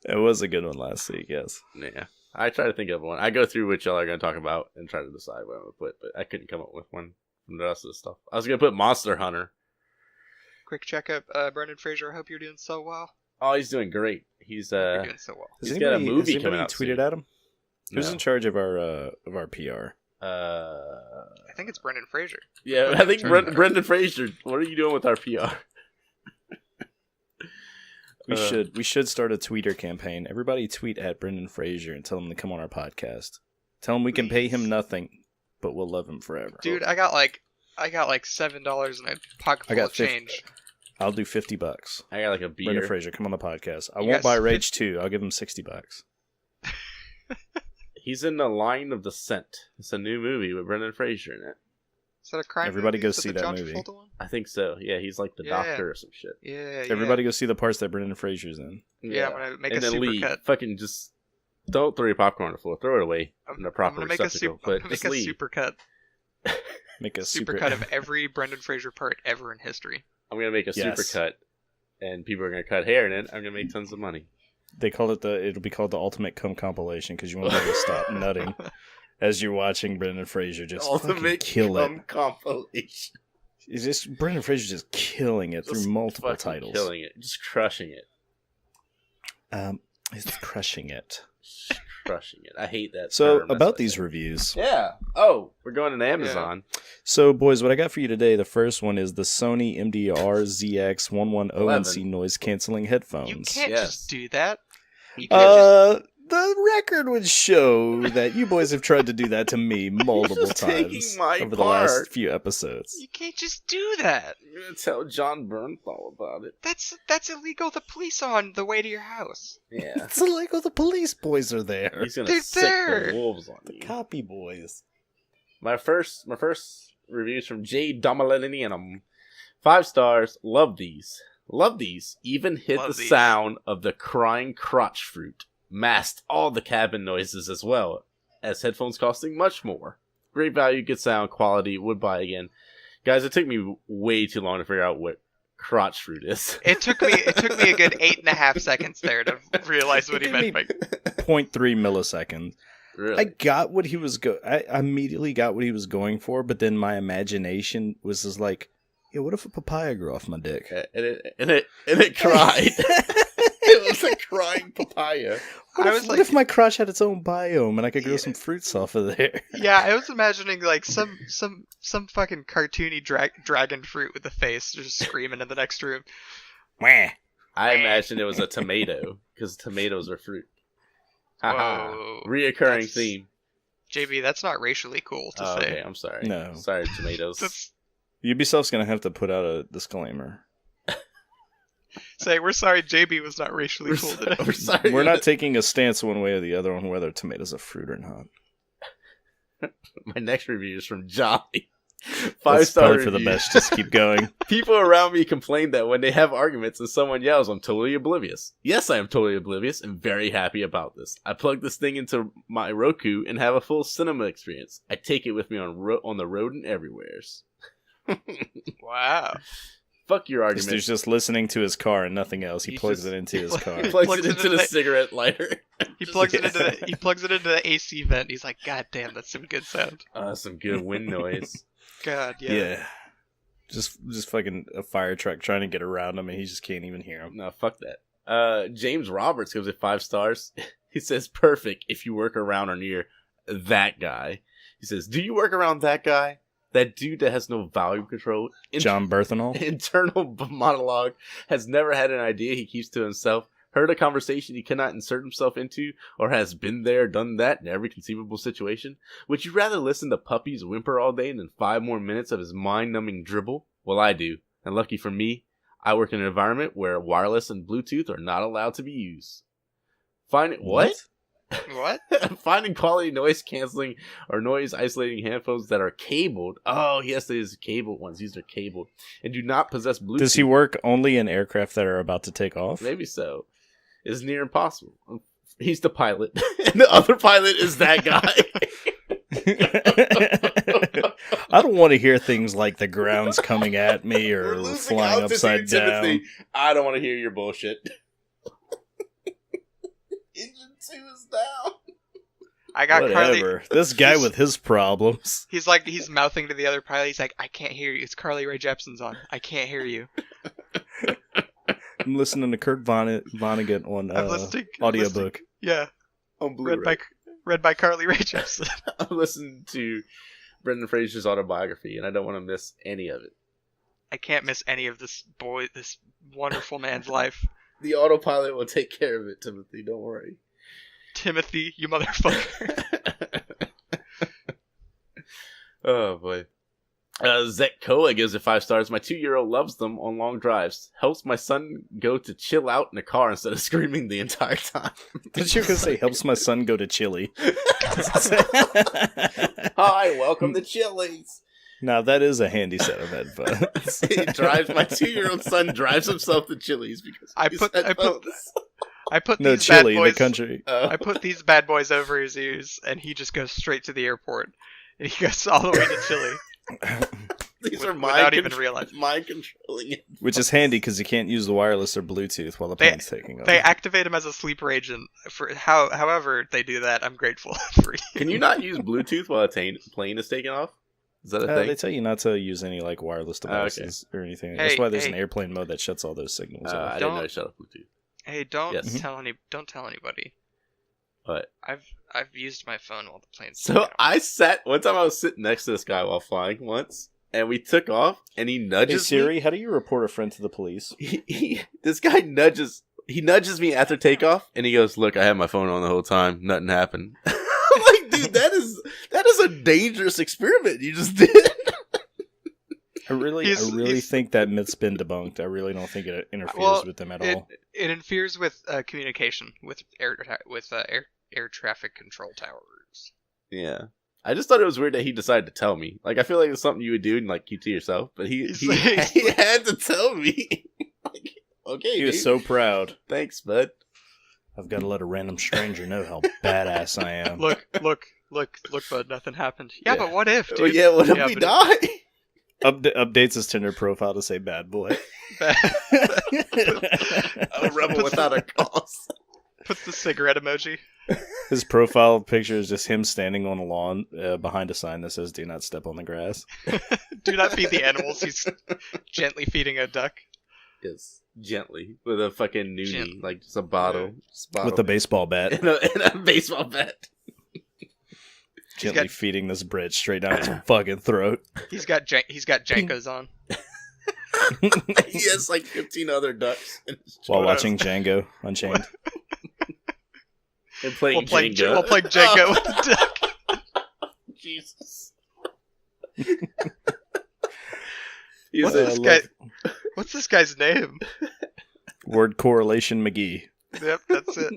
It was a good one last week, yes. Yeah. I try to think of one. I go through which y'all are going to talk about and try to decide what I'm going to put, but I couldn't come up with one from the rest of the stuff. I was going to put Monster Hunter. Quick checkup, Brendan Fraser. I hope you're doing so well. Oh, he's doing great. He's you're doing so well. He's got a movie coming out. Tweeted at him? Who's in charge of our PR? I think it's Brendan Fraser. Yeah, I think Brendan Fraser. What are you doing with our PR? We should start a tweeter campaign. Everybody tweet at Brendan Fraser and tell him to come on our podcast. Tell him we can pay him nothing, but we'll love him forever. Dude, I got like $7 in my pocket full of change. I'll do $50. I got like a beer. Brendan Fraser, come on the podcast. I won't buy Rage 2. I'll give him $60. He's in The Line of Descent. It's a new movie with Brendan Fraser in it. Is that a crime Everybody movie? go Is that see the that John movie. Travolta one? I think so. Yeah, he's like the Yeah. doctor or some shit. Yeah, Everybody go see the parts that Brendan Fraser's in. Yeah, I'm gonna make and a then leave. supercut. Fucking just don't throw your popcorn on the floor. Throw it away in the I'm proper gonna make a receptacle. super. I'm But gonna just make a leave. supercut. Make a Supercut of every Brendan Fraser part ever in history. I'm gonna make a Yes. supercut, and people are gonna cut hair in it. I'm gonna make tons of money. They call it it'll be called the Ultimate Cum Compilation because you won't be able to stop nutting as you're watching Brendan Fraser just fucking Ultimate kill it. cum compilation. It's just Brendan Fraser just killing it Just through multiple fucking titles. killing it, just crushing it, He's crushing it. just crushing it. I hate that. So term. That's about what I these say. reviews. Yeah. Oh, we're going to Amazon. So boys, what I got for you today, the first one is the Sony MDR ZX110NC noise canceling headphones. You can't Yes. just do that. You can't just. The record would show that you boys have tried to do that to me multiple just taking times my over the last part. few episodes. You can't just do that. You're gonna tell John Bernthal about it. That's illegal. The police are on the way to your house. Yeah. It's like, oh, the police boys are there. He's gonna They're sick there. the wolves on The you. copy boys. My first review is from J. Domalinianum. 5 stars. Love these. Love these. Even hit Love the these. sound of the crying crotch fruit. Masked all the cabin noises as well, as headphones costing much more. Great value, good sound, quality, would buy again. Guys, it took me way too long to figure out what crotch fruit is. It took me a good 8.5 seconds there to realize what he meant by. 0.3 milliseconds. Really? I got what he was I immediately got what he was going for, but then my imagination was just like, yeah, what if a papaya grew off my dick? And it cried. It was a crying papaya. What if my crotch had its own biome and I could grow some fruits off of there? Yeah, I was imagining like some fucking cartoony dragon fruit with a face just screaming in the next room. Wah. I imagined it was a tomato, because tomatoes are fruit. Haha. Whoa. Reoccurring That's- theme. JB, that's not racially cool to Oh, say. okay, I'm sorry. No. Sorry, tomatoes. That's, Ubisoft's gonna have to put out a disclaimer. say we're sorry, JB was not racially cool today. We're sorry. We're not taking a stance one way or the other on whether tomatoes are fruit or not. My next review is from Jolly. That's 5-star probably for the review. best. Just keep going. People around me complain that when they have arguments and someone yells, I'm totally oblivious. Yes, I am totally oblivious and very happy about this. I plug this thing into my Roku and have a full cinema experience. I take it with me on the road and everywheres. Wow. Fuck your This argument. dude's just listening to his car and nothing else. He He's plugs just- it into his car. He plugs Plugs it it into into the the- cigarette lighter. He plugs it into the AC vent. He's like, God damn, that's some good sound. Some good wind noise. God, Yeah. yeah. Just fucking a fire truck trying to get around him and he just can't even hear him. No, fuck that. James Roberts gives it 5 stars. He says, perfect if you work around or near that guy. He says, do you work around that guy? That dude that has no volume control. John Berthenol. Internal monologue. Has never had an idea he keeps to himself. Heard a conversation he cannot insert himself into. Or has been there, done that in every conceivable situation. Would you rather listen to puppies whimper all day than 5 more minutes of his mind-numbing dribble? Well, I do. And lucky for me, I work in an environment where wireless and Bluetooth are not allowed to be used. What? What? Finding quality noise canceling or noise isolating headphones that are cabled. Oh, yes, these cabled ones. These are cabled and do not possess Bluetooth. Does he work only in aircraft that are about to take off? Maybe so. Is near impossible. He's the pilot, and the other pilot is that guy. I don't want to hear things like the ground's coming at me We're or losing flying altitude, upside down. Timothy. I don't want to hear your bullshit. Engine 2 is down. I got Carly. Whatever. This guy with his problems. He's mouthing to the other pilot. He's like, I can't hear you. It's Carly Rae Jepsen's on. I can't hear you. I'm listening to Kurt Vonnegut on I'm listening. audiobook. Yeah. On Blu-ray. Read by Carly Rae Jepsen. I'm listening to Brendan Fraser's autobiography, and I don't want to miss any of it. I can't miss any of this wonderful man's life. The autopilot will take care of it, Timothy. Don't worry. Timothy, you motherfucker. Oh, boy. Zetkoa gives it 5 stars. My 2-year-old loves them on long drives. Helps my son go to chill out in the car instead of screaming the entire time. Did you gonna say helps my son go to Chile? Hi, welcome to Chili's. Now that is a handy set of headphones. He drives my 2-year-old son drives himself to Chili's because I he's put No, these Chile, bad boys. the country. I put these bad boys over his ears, and he just goes straight to the airport, and he goes all the way to Chile. These are without even realizing. mind controlling it. Which is handy because you can't use the wireless or Bluetooth while the plane's taking off. They activate him as a sleeper agent. However they do that, I'm grateful for you. Can you not use Bluetooth while a plane is taking off? Is that a thing? They tell you not to use any like wireless devices or anything. Hey, That's why there's an airplane mode that shuts all those signals off. I didn't know it shut off Bluetooth. Hey, don't Yes. don't tell anybody. What? I've used my phone while the plane's So one time I was sitting next to this guy while flying once, and we took off, and he Hey nudges Siri, me. how do you report a friend to the police? This guy nudges me after takeoff, and he goes, "Look, I had my phone on the whole time. Nothing happened." I'm like, dude, that is a dangerous experiment you just did. I really think that myth's been debunked. I really don't think it interferes with them at all. It interferes with communication with air traffic control towers. Yeah. I just thought it was weird that he decided to tell me. Like, I feel like it's something you would do and like keep to yourself, but he had to tell me. Like, okay, He was dude. so proud. Thanks, bud. I've got to let a random stranger know how badass I am. Look, bud, nothing happened. Yeah, but what if, dude? Well, yeah, what if we die? Updates his Tinder profile to say bad boy. A rebel without a cause. Puts the cigarette emoji. His profile picture is just him standing on a lawn behind a sign that says "Do not step on the grass." Do not feed the animals. He's gently feeding a duck. Yes, gently with a fucking noonie, like just a bottle, With a baseball bat. and a baseball bat. Gently feeding this bread straight down his fucking throat. He's got Jankos on. He has like 15 other ducks in his While chest. watching Django Unchained. And playing While playing Jenga. Django with the duck. Jesus. What's this guy's name? Word correlation McGee. Yep, that's it.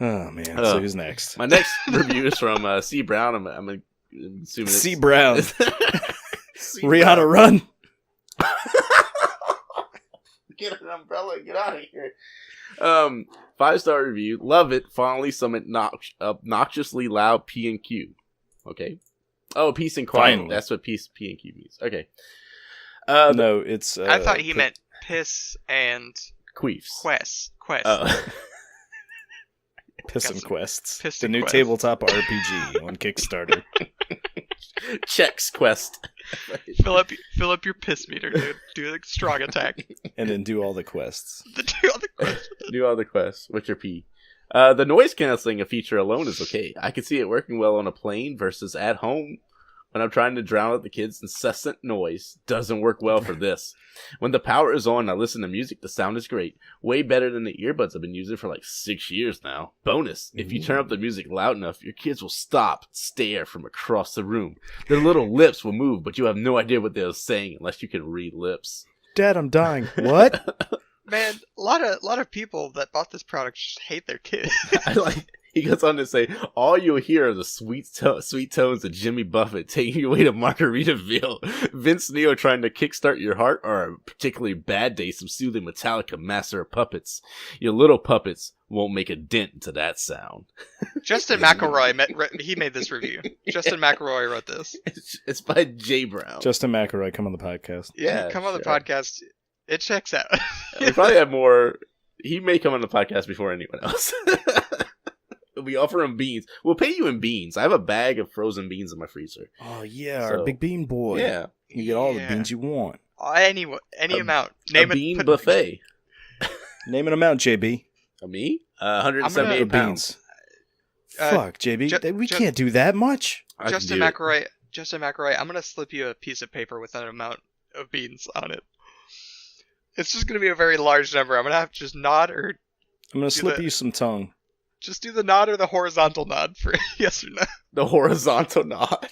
Oh man, so who's next? My next review is from C. Brown. I'm assuming it's... C. Brown. C. Rihanna, Brown. run! Get an umbrella and get out of here. 5-star review. Love it. Finally, some obnoxiously loud P and Q. Okay. Oh, peace and quiet. Finally. That's what P and Q means. Okay. No, it's... I thought he meant piss and Queefs. quest. Oh. Piss and Quests. Piss The and new Quest. tabletop RPG on Kickstarter. Chex Quest. Fill up your piss meter, dude. Do a strong attack. And then do all the quests. Do all the quests. Do all the quests. What's your P? The noise canceling feature alone is okay. I can see it working well on a plane versus at home. When I'm trying to drown out the kids' incessant noise, doesn't work well for this. When the power is on and I listen to music, the sound is great. Way better than the earbuds I've been using for like 6 years now. Bonus, if you turn up the music loud enough, your kids will stop and stare from across the room. Their little lips will move, but you have no idea what they're saying unless you can read lips. Dad, I'm dying. What? Man, a lot of people that bought this product just hate their kids. He goes on to say, all you'll hear are the sweet tones of Jimmy Buffett taking you away to Margaritaville, Vince Neil trying to kickstart your heart, or a particularly bad day, some soothing Metallica Master of Puppets. Your little puppets won't make a dent into that sound. Justin McElroy, he made this review. Justin McElroy wrote this. It's by Jay Brown. Justin McElroy, come on the podcast. Yeah, come on the sure. podcast. It checks out. We probably have more. He may come on the podcast before anyone else. We offer him beans. We'll pay you in beans. I have a bag of frozen beans in my freezer. Oh yeah, our big bean boy. Yeah. You get all the beans you want. Any amount. Name a bean buffet. Name an amount, JB. Me? 178 beans. Fuck, JB. We can't do that much. Justin McElroy, I'm gonna slip you a piece of paper with an amount of beans on it. It's just gonna be a very large number. I'm gonna have to just nod or... I'm gonna slip you some tongue. Just do the nod or the horizontal nod for yes or no. The horizontal nod.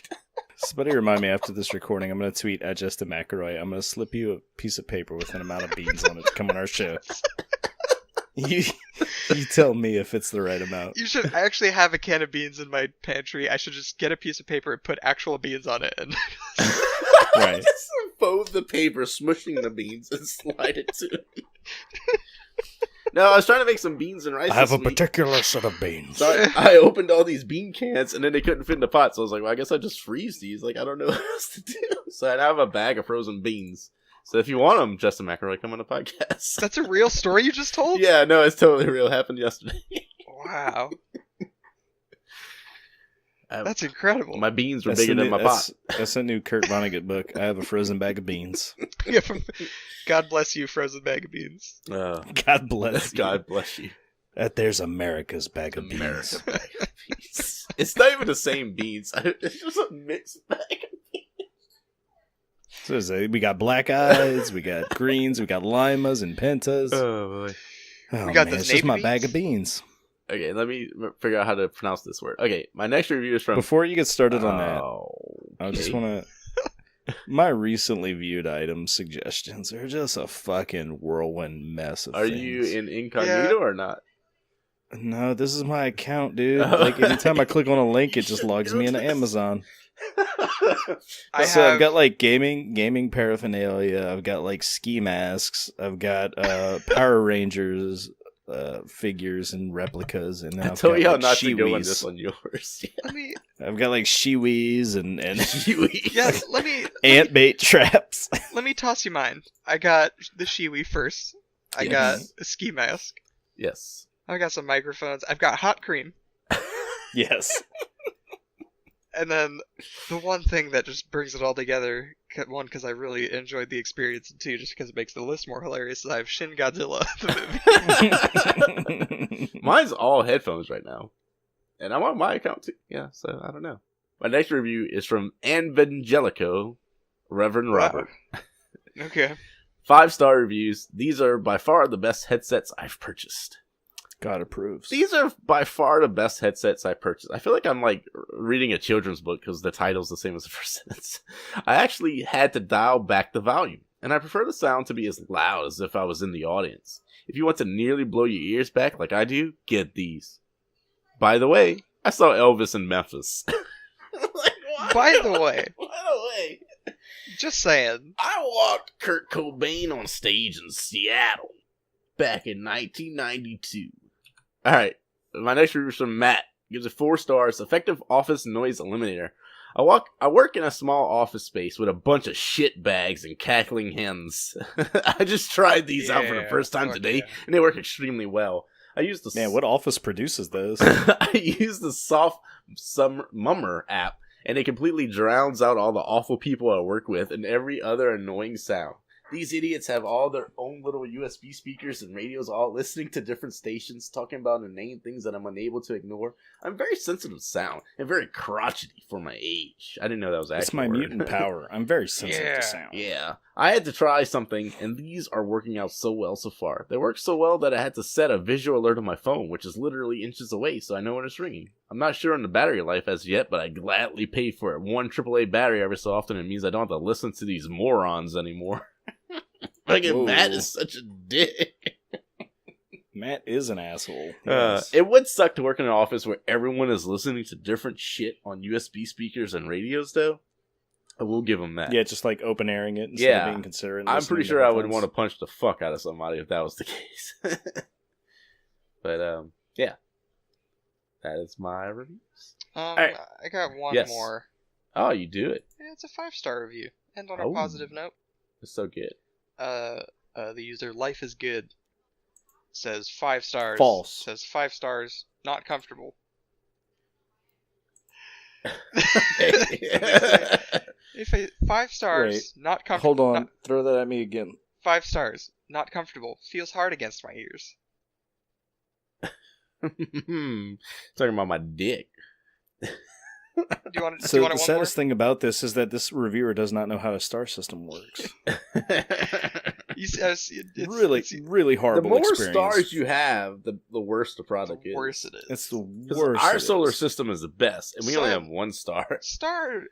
Somebody remind me after this recording, I'm going to tweet at Justin McElroy. I'm going to slip you a piece of paper with an amount of beans on it to come on our show. You tell me if it's the right amount. You should. I actually have a can of beans in my pantry. I should just get a piece of paper and put actual beans on it. And Right. Just fold the paper, smushing the beans, and slide it to him. No, I was trying to make some beans and rice. I have this a week. particular set of beans. So I opened all these bean cans, and then they couldn't fit in the pot. So I was like, well, I guess I just freeze these. Like, I don't know what else to do. So I now have a bag of frozen beans. So if you want them, Justin McElroy, come on the podcast. that's a real story you just told? Yeah, no, it's totally real. It happened yesterday. Wow. That's incredible. My beans were bigger than my pot. That's a new Kurt Vonnegut book. I have a frozen bag of beans. Yeah, God bless you, frozen bag of beans. God bless you. God bless you. There's America's bag of America beans. bag of beans. It's not even the same beans. It's just a mixed bag of beans. So we got black eyes, we got greens, we got limas and pentas. Oh, boy. Oh, We got man, the it's just navy my beans? bag of beans. Okay, let me figure out how to pronounce this word. Okay, my next review is from... Before you get started on that, I Okay. just want to... My recently viewed item suggestions are just a fucking whirlwind mess of Are things. you in incognito or not? No, this is my account, dude. Like, anytime I click on a link, it just logs me into Amazon. I've got, like, gaming paraphernalia. I've got, like, ski masks. I've got Power Rangers figures and replicas. And then I told got, you how like, not to go on Shiwis. this on yours. Let me. I've got, like, shiwis and Yes, let me. ant bait traps. Let me toss you mine. I got the Shiwi first. I got a ski mask. Yes. I got some microphones. I've got hot cream. Yes. And then the one thing that just brings it all together, one, because I really enjoyed the experience, and two, just because it makes the list more hilarious, is I have Shin Godzilla, the movie. Mine's all headphones right now. And I'm on my account too. Yeah, so I don't know. My next review is from Evangelico, Reverend Robert. Okay. 5-star reviews. These are by far the best headsets I've purchased. God approves. These are by far the best headsets I purchased. I feel like I'm like reading a children's book because the title's the same as the first sentence. I actually had to dial back the volume, and I prefer the sound to be as loud as if I was in the audience. If you want to nearly blow your ears back like I do, get these. By the way, I saw Elvis in Memphis. By the way, just saying. I walked Kurt Cobain on stage in Seattle back in 1992. Alright, my next review is from Matt. Gives it 4 stars. Effective office noise eliminator. I work in a small office space with a bunch of shit bags and cackling hens. I just tried these out for the first time today, and they work extremely well. I used the Man, what office produces those? I use the Soft Mummer app, and it completely drowns out all the awful people I work with and every other annoying sound. These idiots have all their own little USB speakers and radios all listening to different stations, talking about inane things that I'm unable to ignore. I'm very sensitive to sound and very crotchety for my age. I didn't know that was actually It's my mutant power. I'm very sensitive to sound. Yeah. I had to try something, and these are working out so well so far. They work so well that I had to set a visual alert on my phone, which is literally inches away, so I know when it's ringing. I'm not sure on the battery life as yet, but I gladly pay for it. 1 AAA battery every so often, it means I don't have to listen to these morons anymore. Fucking Matt is such a dick. Matt is an asshole. Yes. It would suck to work in an office where everyone is listening to different shit on USB speakers and radios, though. I will give him that. Yeah, just like open airing it instead of being considerate. I'm pretty sure I would want to punch the fuck out of somebody if that was the case. But, yeah. That is my reviews. Right. I got one more. Oh, you do it. Yeah, it's a 5-star review. And on a positive note. It's so good. The user Life is Good says 5 stars. False. Says 5 stars. Not comfortable. If 5 stars. Wait, not comfortable. Hold on. Throw that at me again. 5 stars. Not comfortable. Feels hard against my ears. Talking about my dick. Do you want So one the more? saddest thing about this is that this reviewer does not know how a star system works. Really horrible The more experience. stars you have, the worse the product is. The worse it is. It's the 'Cause worst. our solar system is the best, and we only So- have 1 star. Star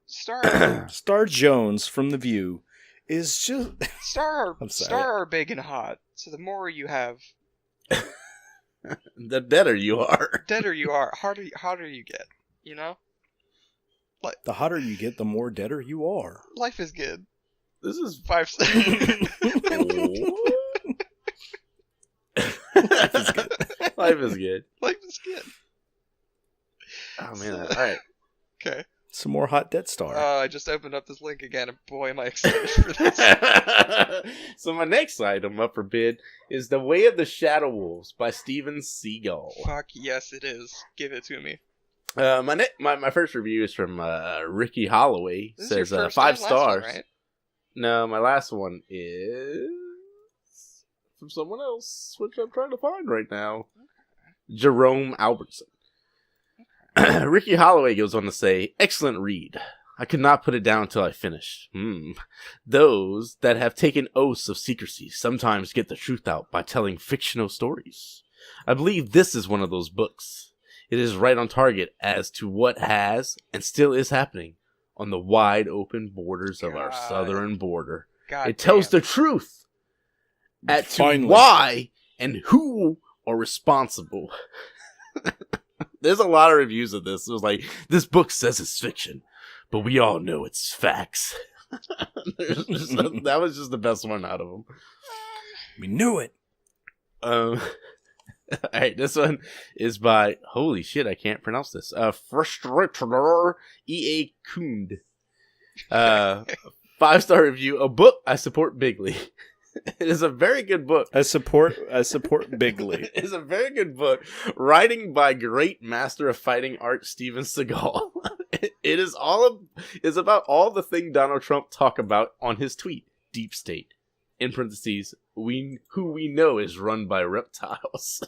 Star Jones from The View is just... I'm sorry. Star are big and hot. So the more you have, The deader you are. Deader you are, harder you get. You know, The hotter you get, the more deader you are. life is good. This is 5 stars. Life is good. Life is good. Life is good. Oh man! All right. Okay. Some more hot Death Star. I just opened up this link again, and boy, am I excited for this. So my next item up for bid is The Way of the Shadow Wolves by Steven Seagal. Fuck yes, it is. Give it to me. My first review is from Ricky Holloway. This Says is your first 5 and last one, stars. right? No, my last one is from someone else, which I'm trying to find right now. Jerome Albertson. Ricky Holloway goes on to say, excellent read. I could not put it down until I finished. Those that have taken oaths of secrecy sometimes get the truth out by telling fictional stories. I believe this is one of those books. It is right on target as to what has and still is happening on the wide open borders of our God. southern border. God It tells damn. the truth as to Finally. why and who are responsible. There's a lot of reviews of this. It was like, this book says it's fiction, but we all know it's facts. That was just the best one out of them. We knew it. Alright, this one is by, holy shit, I can't pronounce this. Frustrator E.A. Kund. 5-star review, a book I support bigly. It is a very good book. I support bigly. It is a very good book. Writing by great master of fighting art, Steven Seagal. It is about all the thing Donald Trump talked about on his tweet. Deep State. In parentheses, who we know is run by reptiles.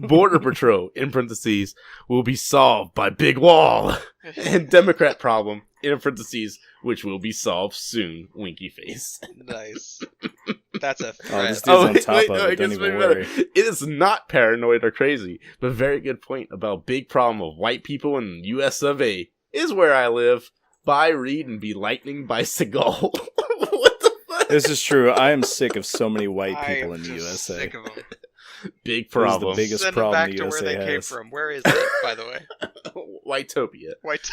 Border Patrol, in parentheses, will be solved by Big Wall. And Democrat problem, in parentheses, which will be solved soon, winky face. Nice. That's a Oh, threat. this dude's on top of it. it Don't gets even way better. worry. It is not paranoid or crazy, but very good point about big problem of white people in the US of A. Is where I live. Buy, read, and be lightning by Seagal. What the fuck? This is true. I am sick of so many white I people am in the just USA. sick of them. Big This is problem. the biggest Send them problem back the to where USA they came has. from. Where is it, by the way? Whitopia. White.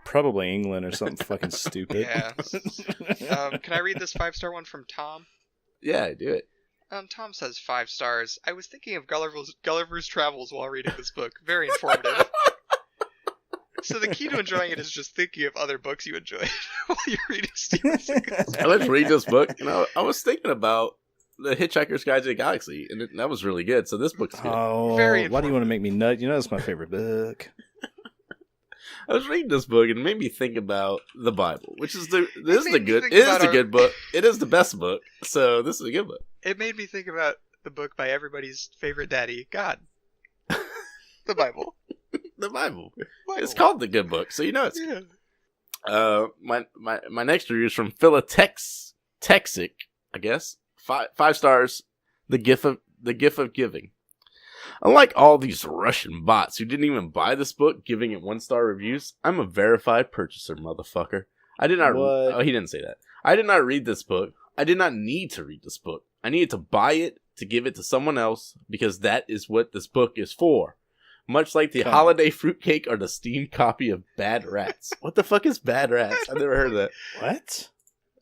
Probably England or something fucking stupid. Yeah. Can I read this 5-star one from Tom? Yeah, do it. Tom says 5 stars. I was thinking of Gulliver's Travels while reading this book. Very informative. So the key to enjoying it is just thinking of other books you enjoy while you're reading Steven Seagal. Let's read this book. I was thinking about The Hitchhiker's Guide to the Galaxy, and that was really good. So this book's good. Oh, Very why do you want to make me nut? You know that's my favorite book. I was reading this book and it made me think about the Bible, which is made me good. think It is about the our- good book. It is the best book. So this is a good book. It made me think about the book by everybody's favorite daddy, God. The Bible. The Bible. Bible. It's called the good book, so you know it's. Yeah. My next review is from Philatexic, I guess. 5 stars. The gift of giving. Unlike all these Russian bots who didn't even buy this book, giving it 1-star reviews, I'm a verified purchaser, motherfucker. I did not. What? Oh, he didn't say that. I did not read this book. I did not need to read this book. I needed to buy it to give it to someone else because that is what this book is for. Much like the Come. holiday fruitcake or the steamed copy of Bad Rats. What the fuck is Bad Rats? I've never heard of that. What?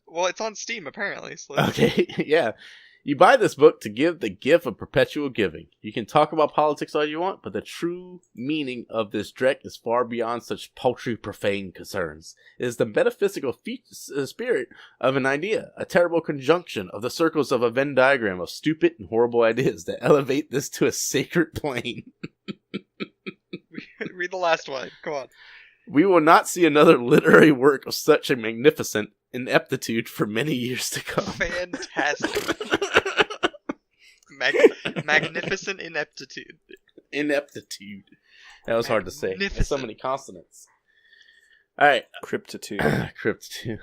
Well, it's on Steam, apparently. So let's- Okay, yeah. You buy this book to give the gift of perpetual giving. You can talk about politics all you want, but the true meaning of this dreck is far beyond such paltry, profane concerns. It is the metaphysical spirit of an idea, a terrible conjunction of the circles of a Venn diagram of stupid and horrible ideas that elevate this to a sacred plane. Read the last one. Come on. We will not see another literary work of such a magnificent ineptitude for many years to come. Fantastic. Magnificent ineptitude. Ineptitude. That was hard to say. There's so Magnificent. many consonants. All right, Cryptitude. Crypt 2.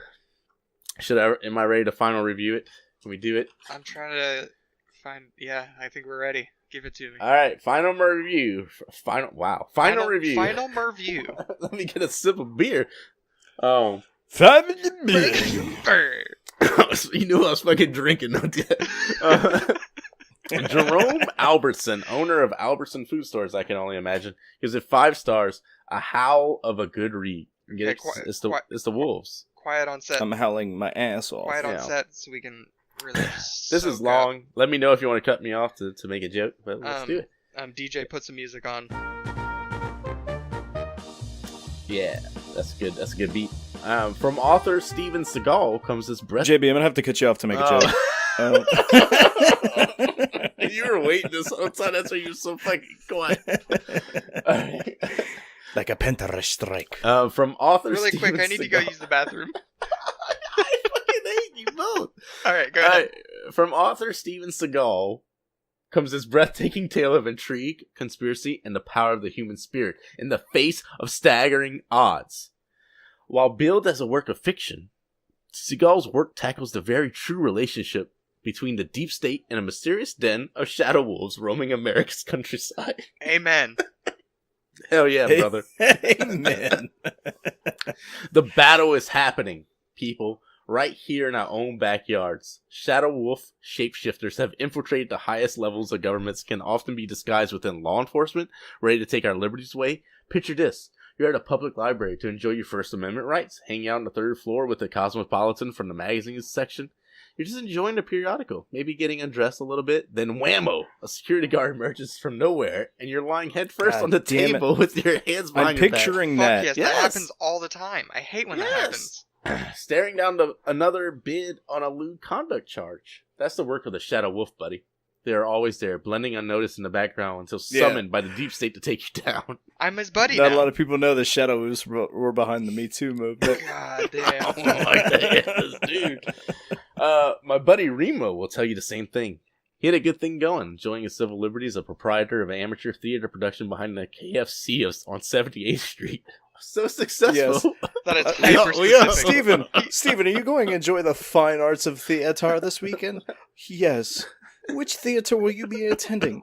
Am I ready to final review it? Can we do it? I'm trying to find. Yeah, I think we're ready. Give it to me. All right, final review. Final review. Final review. Let me get a sip of beer. Family. You knew I was fucking drinking. Jerome Albertson, owner of Albertson Food Stores, I can only imagine, gives it 5 stars. A howl of a good read. It's the wolves. Quiet on set. I'm howling my ass off. Quiet on set so we can really. This is long. Let me know if you want to cut me off to make a joke, but let's do it. DJ, put some music on. Yeah, that's good. That's a good beat. From author Steven Seagal comes this breath. JB, I'm gonna have to cut you off to make a joke. You were waiting this whole time. That's why you're so fucking quiet. Like a Panther strike. From author really Steven quick, I need to go use the bathroom. I fucking hate you both. Alright, go ahead. From author Steven Seagal comes this breathtaking tale of intrigue, conspiracy, and the power of the human spirit in the face of staggering odds. While billed as a work of fiction, Seagal's work tackles the very true relationship between the deep state and a mysterious den of shadow wolves roaming America's countryside. Amen. Hell yeah, brother. Amen. The battle is happening, people, right here in our own backyards. Shadow wolf shapeshifters have infiltrated the highest levels of governments, can often be disguised within law enforcement, ready to take our liberties away. Picture this. You're at a public library to enjoy your First Amendment rights, hanging out on the 3rd floor with the Cosmopolitan from the magazines section. You're just enjoying the periodical, maybe getting undressed a little bit, then whammo! A security guard emerges from nowhere, and you're lying headfirst on the table with your hands behind your back. I'm picturing Fuck that. yes, that happens all the time. I hate when that happens. Staring down another bid on a lewd conduct charge. That's the work of the Shadow Wolf, buddy. They are always there, blending unnoticed in the background until summoned by the deep state to take you down. I'm his buddy Not now. a lot of people know the Shadows were behind the Me Too movement. God damn. Oh my god, dude. My buddy Remo will tell you the same thing. He had a good thing going, enjoying his civil liberties, a proprietor of an amateur theater production behind the KFC on 78th Street. So successful. Yes. That is hyper specific. Steven, are you going to enjoy the fine arts of theater this weekend? Yes. Which theater will you be attending?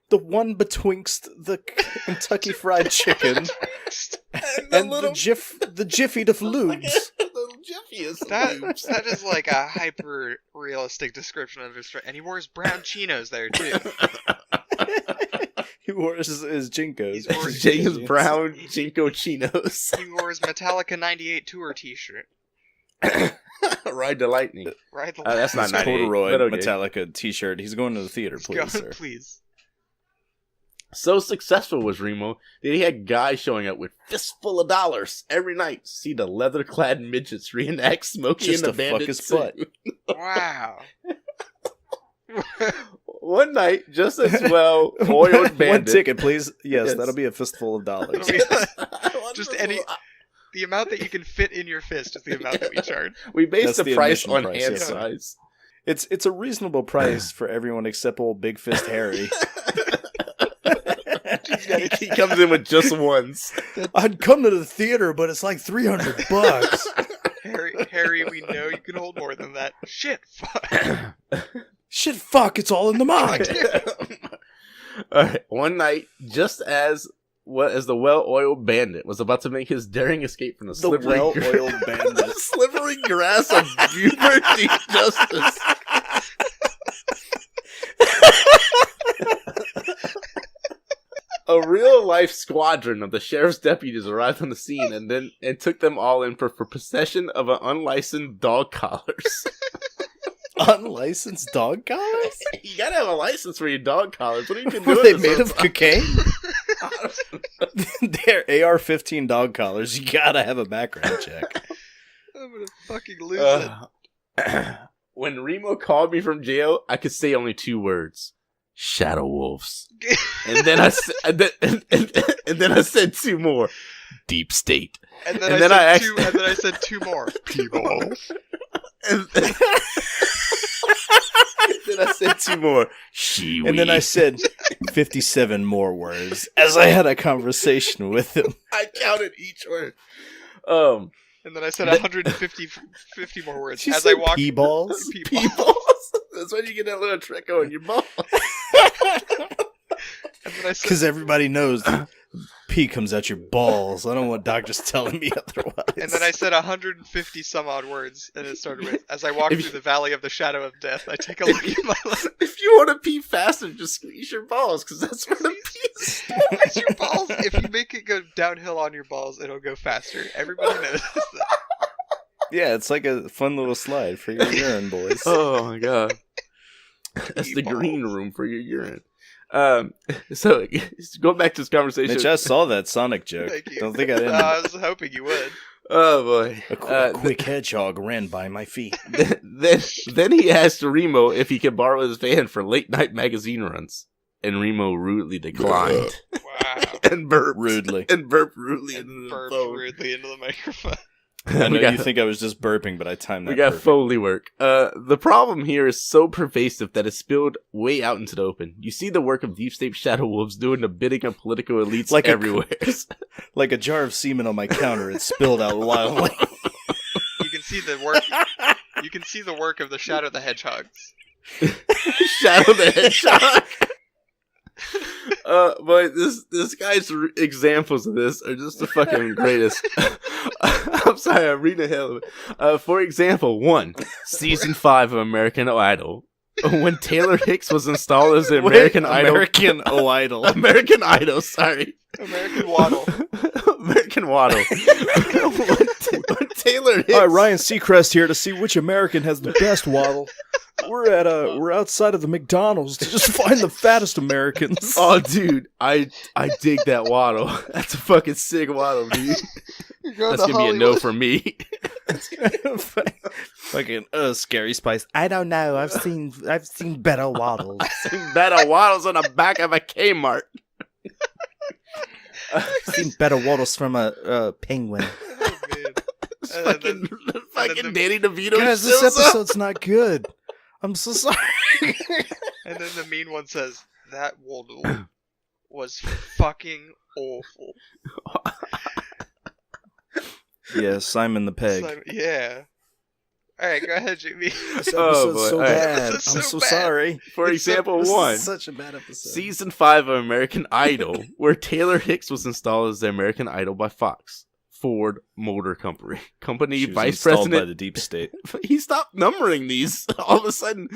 The one betwixt the Kentucky Fried Chicken and the Jiffy of Lubes. That is like a hyper realistic description of his friend. And he wore his brown chinos there too. He wore his Jinkos. His brown Jinko chinos. He wore his Metallica 98 tour t-shirt. Ride the lightning. Ride the That's not His 98, corduroy but okay. Metallica t-shirt. He's going to the theater, please, sir. Please. So successful was Remo that he had guys showing up with fistful of dollars every night to see the leather-clad midgets reenact Smokey and the Bandit suit. Wow. One night, just as well, oiled Bandit. One ticket, please. Yes, that'll be a fistful of dollars. Just the amount that you can fit in your fist is the amount that we charge. We base the price on price, hand yes. size. It's a reasonable price for everyone except old Big Fist Harry. He comes in with just ones. I'd come to the theater, but it's like $300. Harry, we know you can hold more than that. Shit, fuck. Shit, fuck, it's all in the mind. Alright, one night, just as the well-oiled bandit was about to make his daring escape from the slippery well-oiled bandit. slippery grass of puberty justice. A real-life squadron of the sheriff's deputies arrived on the scene and took them all in for possession of an unlicensed dog collars. Unlicensed dog collars? You gotta have a license for your dog collars. What are you doing? Were they made of cocaine? They're AR-15 dog collars. You gotta have a background check. I'm gonna fucking lose it. When Remo called me from jail, I could say only 2 words. Shadow wolves. And then I said 2 more. Deep state. And then I said 2 more. People. And then I said 2 more. She. And then I said 57 more words as I had a conversation with him. I counted each word. And then I said 150 more words Did you as say I walked. P-balls? P-balls. That's when you get that little trick on your balls. And then I said, because everybody knows pee comes out your balls. I don't want doctors telling me otherwise. And then I said 150 some odd words, and it started with, as I walk through the valley of the shadow of death, I take a look at my life. If you want to pee faster, just squeeze your balls, because that's where the pee is. Squeeze your balls. If you make it go downhill on your balls, it'll go faster. Everybody knows that. Yeah, it's like a fun little slide for your urine, boys. Oh my god. That's the green room for your urine. So going back to this conversation. Mitch, I saw that Sonic joke. Thank you. Don't think I didn't. I was hoping you would. Oh boy. A quick hedgehog ran by my feet. Then he asked Remo if he could borrow his van for late night magazine runs. And Remo rudely declined. Wow. And burped Rudely. into the Burped phone. rudely into the microphone. I know you think I was just burping, but I timed that. We got perfect. Foley work. The problem here is so pervasive that it's spilled way out into the open. You see the work of deep state shadow wolves doing the bidding of political elites Like everywhere. Like a jar of semen on my counter, it spilled out wildly. You can see the work. You can see the work of the Shadow the Hedgehogs. Shadow the Hedgehog. But this guy's examples of this are just the fucking greatest. I'm sorry, I'm reading hell of it. For example, 1, season 5 of American Idol. When Taylor Hicks was installed as the American Idol. American Idol, sorry. American Waddle. American Waddle. when Taylor Hicks. All right, Ryan Seacrest here to see which American has the best waddle. We're outside of the McDonald's to just find the fattest Americans. Oh, dude, I dig that waddle. That's a fucking sick waddle, dude. That's gonna be a no for me. Fucking Scary Spice. I don't know. I've seen better waddles. I've seen better waddles on the back of a Kmart. I've seen better waddles from a penguin. Oh, man. Fucking Danny DeVito. Guys, this episode's not good. I'm so sorry. And then the mean one says, that waddle was fucking awful. Yeah, Simon the Peg. Yeah. Alright, go ahead, Jamie. This Oh, episode's boy. so All right. bad. This is I'm so so bad. sorry. For example, This 1, is such a bad episode. season 5 of American Idol, where Taylor Hicks was installed as the American Idol by Fox. Ford Motor Company. She was Vice installed President. by the deep state. He stopped numbering these. All of a sudden,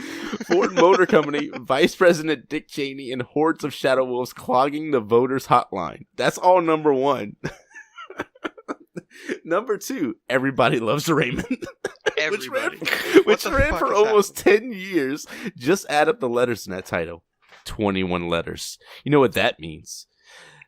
Ford Motor Company, Vice President Dick Cheney, and hordes of shadow wolves clogging the voters' hotline. That's all number 1. Number 2, everybody loves Raymond. Everybody. Which the ran fuck for is almost 10 years. Just add up the letters in that title. 21 letters. You know what that means.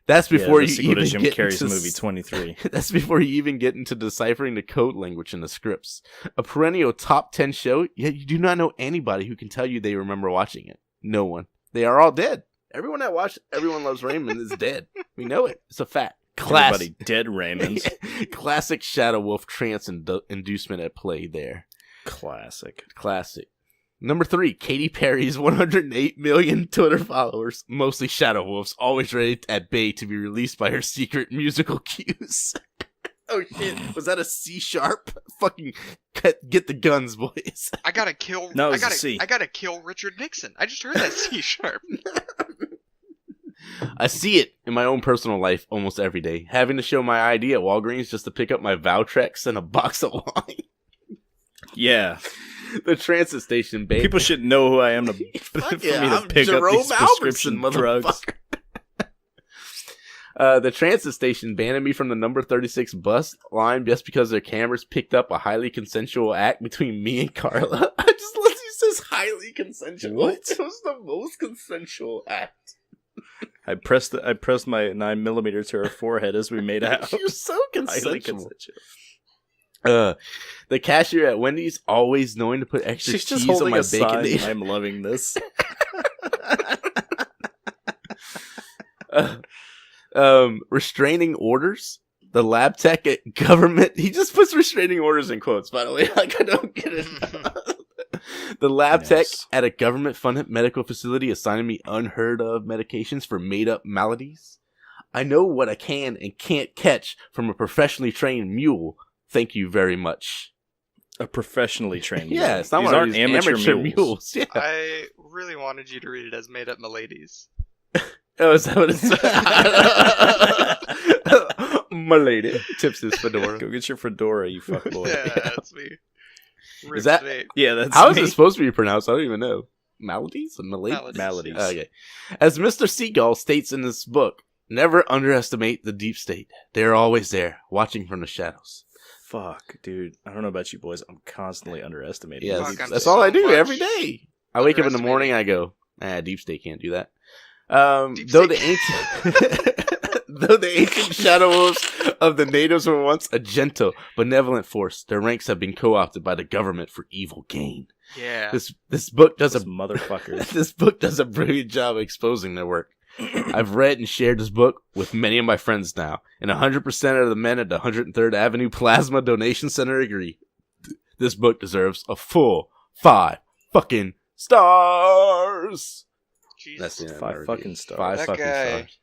That's before the you sequel to even Jim get Carrey's into movie 23. That's before you even get into deciphering the code language in the scripts. A perennial top 10 show, yet you do not know anybody who can tell you they remember watching it. No one. They are all dead. Everyone that watched Everyone Loves Raymond is dead. We know it. It's a fact. Everybody dead Raymonds. Classic Shadow Wolf trance inducement at play there. Classic. Number 3, Katy Perry's 108 million Twitter followers, mostly Shadow Wolves, always ready at bay to be released by her secret musical cues. Oh shit, was that a C sharp? Fucking get the guns, boys. I gotta kill. No, I it's a C. gotta kill Richard Nixon. I just heard that C sharp. I see it in my own personal life almost every day, having to show my ID at Walgreens just to pick up my Valtrex and a box of wine. Yeah. The transit station, baby. People should know who I am for me to I'm pick Jerome up these prescription Albertson, drugs. The transit station banned me from the number 36 bus line just because their cameras picked up a highly consensual act between me and Carla. I just love he says highly consensual. What? It was the most consensual act. I pressed my 9mm to her forehead as we made out. She was so Highly consensual. consensual. The cashier at Wendy's always knowing to put extra She's just cheese on holding my a sign. bacon. I'm loving this. Restraining orders. The lab tech at government. He just puts restraining orders in quotes, by the way. Like, I don't get it. The lab tech at a government-funded medical facility assigning me unheard of medications for made-up maladies. I know what I can and can't catch from a professionally trained mule. Thank you very much. A professionally trained mule. Yeah, it's not These one of aren't these amateur mules. mules. Yeah. I really wanted you to read it as made up Miladies. Oh, is that what it's My lady tips his fedora. Go get your fedora, you fuckboy. Yeah, that's me. Is that- Nate. Yeah, that's How is me. it supposed to be pronounced? I don't even know. Maladies? Maladies. Maladies. Okay. As Mr. Seagull states in this book, never underestimate the deep state. They are always there, watching from the shadows. Fuck, dude. I don't know about you boys. I'm constantly underestimating. Yes, the Fuck, deep I'm that's state. all I so do much every day. I wake up in the morning, I go, deep state can't do that. Though the ancient shadow wolves of the natives were once a gentle, benevolent force, their ranks have been co-opted by the government for evil gain. Yeah. This book does Those motherfuckers. this book does a brilliant job of exposing their work. I've read and shared this book with many of my friends now, and 100% of the men at the 103rd Avenue Plasma Donation Center agree. This book deserves a full 5 fucking stars. Jesus. That's the end of 5 my review. fucking stars. 5 That fucking guy- stars.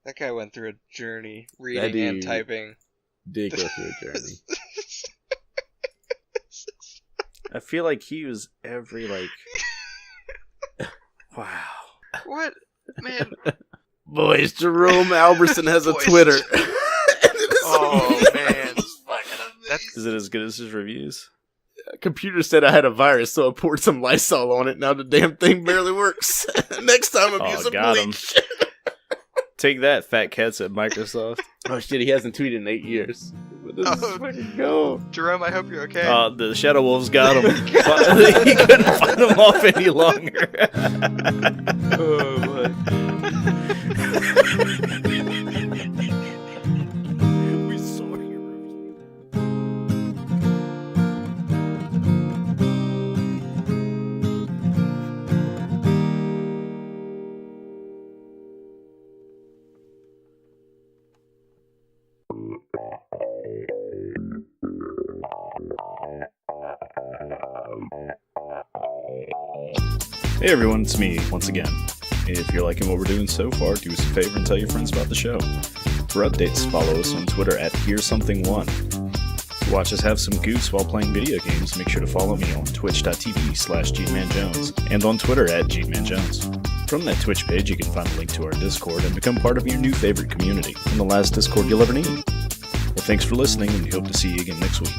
That guy went through a journey, reading and dude- typing. Did go through a journey. I feel like he was every, like... Wow. What? Man. Boys, Jerome Alberson has a Boys. Twitter. Oh, man. Is it as good as his reviews? Computer said I had a virus, so I poured some Lysol on it. Now the damn thing barely works. Next time I'm Oh, using got him. bleach. Take that, fat cats at Microsoft. Oh shit, he hasn't tweeted in 8 years. Where does this Oh. fucking go? Jerome, I hope you're okay. The Shadow Wolves got him. He couldn't find him off any longer. Oh boy. We saw your review. Hey everyone, it's me once again. If you're liking what we're doing so far, do us a favor and tell your friends about the show. For updates, follow us on Twitter at HereSomething1. To watch us have some goofs while playing video games, make sure to follow me on twitch.tv/GenemanJones and on Twitter at GenemanJones. From that Twitch page, you can find a link to our Discord and become part of your new favorite community and the last Discord you'll ever need. Well, thanks for listening, and we hope to see you again next week.